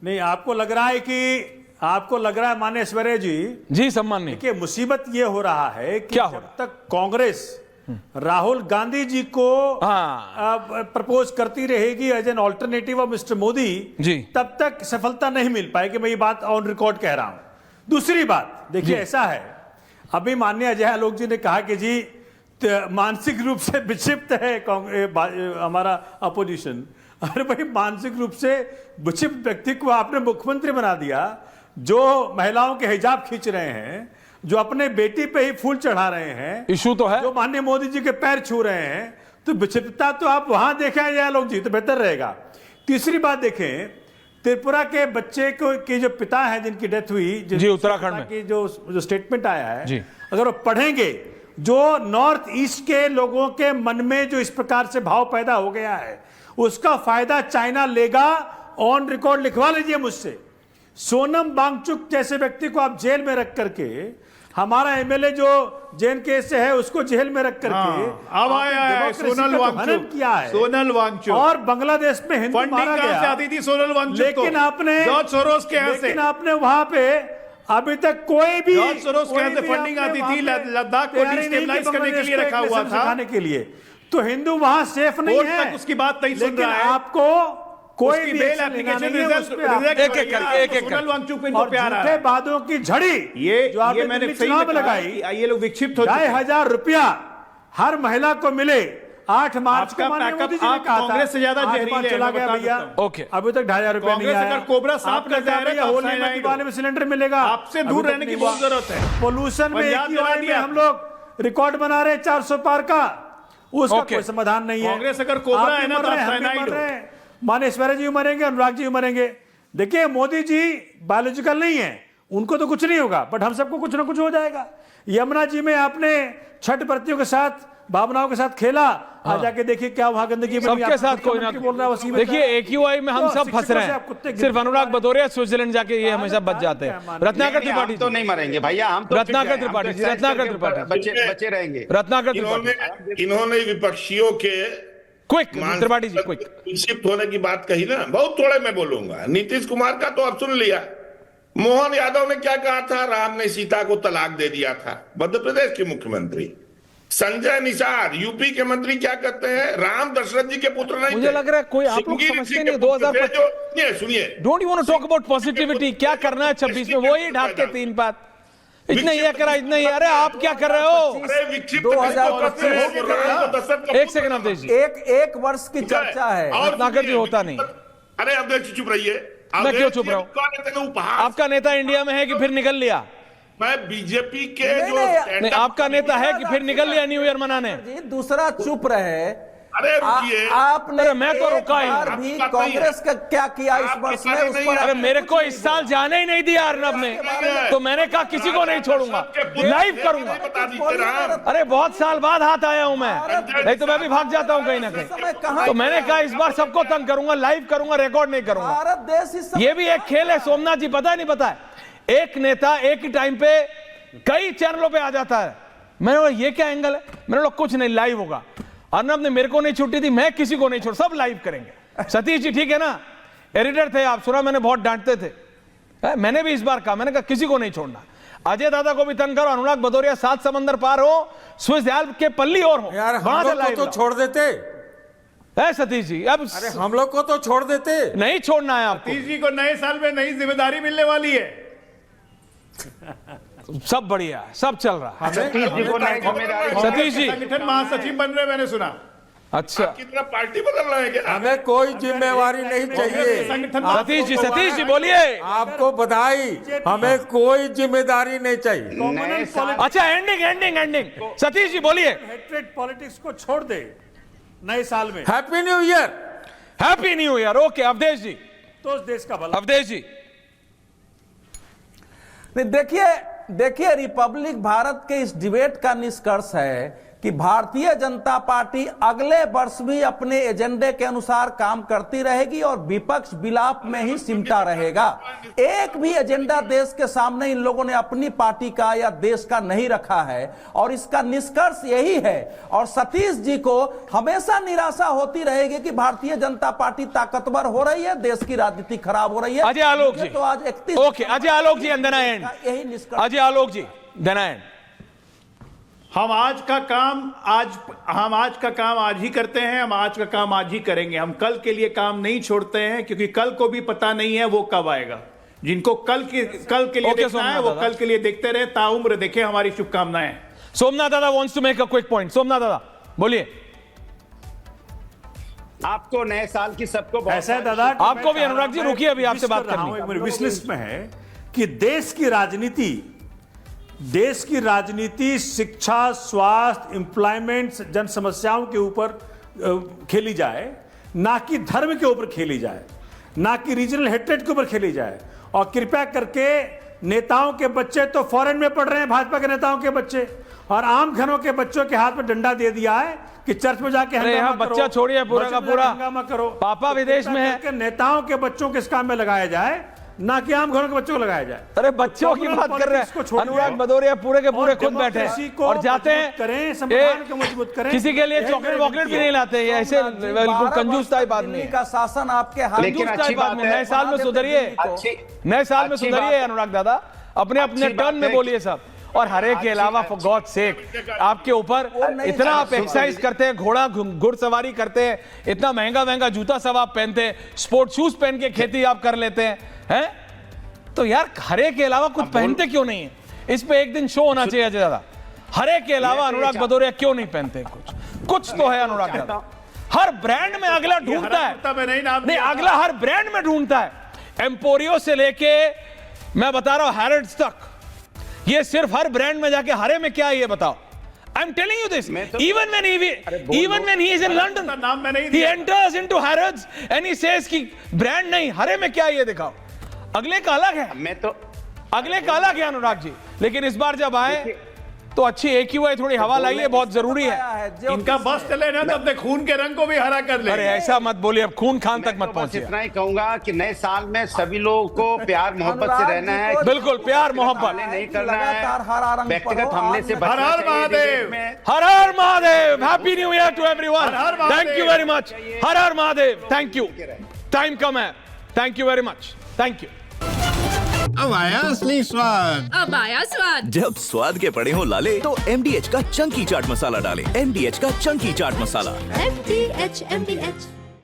नहीं, आपको लग रहा है माननीय ऐश्वर्या जी सम्माननीय, देखिए मुसीबत ये हो रहा है कि जब तक कांग्रेस राहुल गांधी जी को प्रपोज करती रहेगी as an alternative of mister Modi ji, तब तक सफलता नहीं मिल पाएगी। मैं ये बात ऑन रिकॉर्ड कह रहा हूं। दूसरी बात देखिए, ऐसा है, अभी माननीय अजय आलोक जी ने कहा कि जी मानसिक रूप से विक्षिप्त है हमारा अपोजिशन। अरे भाई, मानसिक रूप से विक्षिप्त व्यक्ति को आपने मुख्यमंत्री बना दिया, जो महिलाओं के हिजाब खींच रहे हैं, जो अपने बेटी पे ही फूल चढ़ा रहे हैं, इशू तो है, जो माननीय मोदी जी के पैर छू रहे हैं, तो विक्षिप्तता तो आप वहां देखें अजय आलोक जी, तो बेहतर रहेगा। तीसरी बात देखें, त्रिपुरा के बच्चे को के जो पिता हैं जिनकी डेथ हुई जी उत्तराखंड में की जो स्टेटमेंट आया है जी। अगर वो पढ़ेंगे जो नॉर्थ ईस्ट के लोगों के मन में जो इस प्रकार से भाव पैदा हो गया है उसका फायदा चाइना लेगा। ऑन रिकॉर्ड लिखवा लीजिए मुझसे, सोनम वांगचुक जैसे व्यक्ति को आप जेल में रख करके, हमारा एमएलए जो जेएनके से है उसको जेल में रख करके अब आया सोनल वांगचुक किया है, सोनल वांगचुक, और बांग्लादेश में हिंदू मारा गया। आती थी सोनल वांगचुक, लेकिन आपने जॉर्ज सोरोस के यहाँ से, लेकिन आपने वहां पे अभी तक कोई भी जॉर्ज सोरोस के यहाँ से फंडिंग आती थी, लद्दाख को डिस्टेबलाइज करने के लिए रखा हुआ था, सिखाने के लिए। तो हिंदू वहां सेफ नहीं है, उसकी बात नहीं सुन रहा है। आपको कोई भी बेल एप्लीकेशन एक सोनल वांगचुक पे इनको प्यार आ रहा है। बातों की झड़ी ये मैंने चुनाव लगाई, ये लोग विक्षिप्त हो चुके हैं। 2,500 रुपया हर महिला को मिले 8 मार्च को मोदी जी ने कहा था। कांग्रेस से ज्यादा जहरीले चला गया भैया, ओके अभी तक 2,500 रुपया नहीं आया। अगर कोबरा सांप का जहर है, होली में दिवाली में सिलेंडर मिलेगा, आपसे दूर रहने की बहुत जरूरत है। पोल्यूशन में हम लोग रिकॉर्ड बना रहे 400 पार का, उसका कोई समाधान नहीं है। कांग्रेस अगर कोबरा है ना तो आप साइनाइड हो। मानेश्वर जी मरेंगे, अनुराग जी मरेंगे। देखिए मोदी जी बायोलॉजिकल नहीं है, उनको तो कुछ नहीं होगा, बट हम सबको कुछ ना कुछ हो जाएगा। यमुना जी में आपने छठ व्रतियों के साथ भावनाओं के साथ खेला, आज जाके देखिए क्या वहां गंदगी सबके साथ कोई ना बोल रहा है। देखिए AQI में हम सब फंस रहे हैं, सिर्फ अनुराग भदौरिया स्विट्जरलैंड जाके ये हमेशा बच जाते हैं। रत्नाकर त्रिपाठी तो नहीं मरेंगे भैया, हम रत्नाकर त्रिपाठी जी, रत्नाकर त्रिपाठी बचे रहेंगे। रत्नाकर त्रिपाठी इन्होंने विपक्षियों के quick Tripathi ji quick shift होने की बात कही ना, बहुत थोड़े मैं बोलूंगा। नीतीश कुमार का तो अब सुन लिया। मोहन यादव ने क्या कहा था, राम ने सीता को तलाक दे दिया था, मध्य प्रदेश के मुख्यमंत्री। संजय निषाद यूपी के मंत्री क्या कहते हैं, राम दशरथ जी के पुत्र नहीं। मुझे लग रहा है कोई आप लोग समझते नहीं। 2025 सुनिए, don't you want to talk about positivity, क्या करना है 26 में, वही ढाक के 3 बात, इतना ही करा, इतना ही। अरे आप क्या कर रहे हो? 2025 एक सेकंड अवधेश जी, एक वर्ष की चर्चा है, रत्नाकर जी होता नहीं। अरे अवधेश जी चुप रहिए। मैं क्यों चुप रहा हूं? आपका नेता इंडिया में है कि फिर निकल लिया? मैं बीजेपी के नहीं, आपका नेता है कि फिर निकल लिया न्यू ईयर मनाने? दूसरा चुप रहे। अरे रुकिए, आपने मैं तो रुका ही भी कांग्रेस का क्या किया इस वर्ष में, उस पर अरे मेरे को इस साल जाने ही नहीं दिया अर्नब ने, तो मैंने कहा किसी को नहीं छोड़ूंगा, लाइव करूंगा। अरे बहुत साल बाद हाथ आया हूं मैं, नहीं तो मैं भी भाग जाता हूं कहीं ना कहीं। तो मैंने कहा इस बार सबको तंग करूंगा, लाइव करूंगा, रिकॉर्ड नहीं करूंगा। भारत देश ये भी एक खेल है सोमनाथ जी, पता है नहीं पता है? एक नेता एक ही टाइम पे कई चैनलों पे आ जाता है। मैंने बोला ये क्या एंगल है? मैंने बोला कुछ नहीं, लाइव होगा। अर्नब ने मेरे को नहीं छुट्टी दी, मैं किसी को नहीं छोड़, सब लाइव करेंगे। सतीश जी ठीक है ना, एडिटर थे आप, सुना मैंने बहुत डांटते थे, मैंने भी इस बार कहा, मैंने कहा किसी को नहीं छोड़ना। अजय दादा को भी तंग करो, अनुराग भदौरिया 7 समंदर पार हो, स्विस एल्प के पल्ली और हो, यार हम लोग को तो छोड़ देते है सतीश जी। अब अरे हम लोग को तो छोड़ देते, नहीं छोड़ना है आपको। सतीश जी को नए साल में नई जिम्मेदारी मिलने वाली है। सब बढ़िया, सब चल रहा है। सतीश जी संगठन महासचिव बन रहे, मैंने सुना। अच्छा, कितना पार्टी बदल रहा है क्या? हमें कोई जिम्मेवारी नहीं चाहिए। सतीश जी बोलिए। आपको बधाई, हमें कोई जिम्मेदारी नहीं चाहिए। अच्छा एंडिंग सतीश जी बोलिए। हेट्रेड पॉलिटिक्स को छोड़ दे नए साल में। Happy new year. Happy new year. Okay Avdhesh ji, तो उस देश का भला। अवधेश जी देखिए रिपब्लिक भारत के इस डिबेट का निष्कर्ष है कि भारतीय जनता पार्टी अगले वर्ष भी अपने एजेंडे के अनुसार काम करती रहेगी और विपक्ष विलाप में ही सिमटा रहेगा। एक भी एजेंडा देश के सामने इन लोगों ने अपनी पार्टी का या देश का नहीं रखा है और इसका निष्कर्ष यही है। और सतीश जी को हमेशा निराशा होती रहेगी कि भारतीय जनता पार्टी ताकतवर हो रही है, देश की राजनीति खराब हो रही है। अजय आलोक जी तो आज 31 ओके, अजय आलोक जी अंदना एंड, यही निष्कर्ष। अजय आलोक जी देना एंड। हम आज का काम आज ही करते हैं, हम आज का काम आज ही करेंगे। हम कल के लिए काम नहीं छोड़ते हैं, क्योंकि कल को भी पता नहीं है वो कब आएगा। जिनको कल के लिए देखना है वो कल के लिए देखते रहे, ताउम्र देखें। हमारी शुभकामनाएं। Somnath dada wants to make a quick point. Somnath dada बोलिए। आपको नए साल की सबको ऐसा है दादा, आपको भी अनुराग जी रुकिए, अभी आपसे बात करनी है। मेरी विश लिस्ट में है कि देश की राजनीति शिक्षा, स्वास्थ्य, एम्प्लॉयमेंट, जन समस्याओं के ऊपर खेली जाए, ना कि धर्म के ऊपर खेली जाए। ना कि रीजनल हेट्रेड के ऊपर खेली जाए। और कृपया करके नेताओं के बच्चे तो फॉरेन में पढ़ रहे हैं, भाजपा के नेताओं के बच्चे, और आम घरों के बच्चों के हाथ में डंडा दे दिया है कि चर्च में जाके यहाँ बच्चा छोड़िए पूरा का पूरा हंगामा करो। पापा विदेश में है, नेताओं के बच्चों के इस काम में लगाया जाए, ना कि आम घरों के बच्चों को लगाया जाए। अरे बच्चों की बात कर रहे हैं, अनुराग भदौरिया पूरे के पूरे खुद बैठे हैं और जाते हैं करें, संविधान को मजबूत करें, किसी के लिए चॉकलेट वॉकलेट भी नहीं लाते। ये ऐसे बिल्कुल कंजूस टाइप आदमी का शासन आपके हाथ, कंजूस टाइप आदमी। नए साल में सुधरिए, नए साल में सुधरिए अनुराग दादा, अपने अपने टर्न में बोलिए सब। और हरे के अलावा फॉर गॉड सेक आपके ऊपर इतना आप एक्सरसाइज करते हैं, घुड़सवारी करते हैं, इतना महंगा महंगा जूता सब आप पहनते हैं, स्पोर्ट शूज पहन के खेती आप कर लेते हैं, तो यार हरे के अलावा कुछ पहनते क्यों नहीं है? इस पे एक दिन शो होना चाहिए ज्यादा। हरे के अलावा अनुराग भदौरिया क्यों नहीं पहनते? कुछ तो है अनुराग दादा। हर ब्रांड में अगला ढूंढता है, नहीं अगला हर ब्रांड में ढूंढता है, एम्पोरियो से लेके मैं बता रहा हूं हैरिड्स तक। ये सिर्फ हर ब्रांड में जाके हरे में क्या है ये बताओ। I am telling you this, even when he is in London, he enters into Harrods and he says कि ब्रांड नहीं, हरे में क्या है ये दिखाओ। अगले का अलग है, अगले का अलग है अनुराग जी। लेकिन इस बार जब आए तो अच्छी AQI थोड़ी हवा लाइए, बहुत जरूरी है। इनका बस चले ना तो अपने खून के रंग को भी हरा कर ले। अरे ऐसा मत बोलिए, अब खून खान तक मत पहुंचिए। इतना ही कहूंगा कि नए साल में सभी लोगों को प्यार मोहब्बत से रहना है, बिल्कुल प्यार मोहब्बत नहीं करना है, व्यक्तिगत हमले से हर हर महादेव, हर हर Mahadev, happy new year to everyone, thank you very much, हर हर महादेव, थैंक यू, टाइम कम है, thank you very much, thank you. अब आया असली स्वाद, अब आया स्वाद। जब स्वाद के पड़े हो लाले तो MDH का चंकी चाट मसाला डालें। MDH का चंकी चाट मसाला। MDH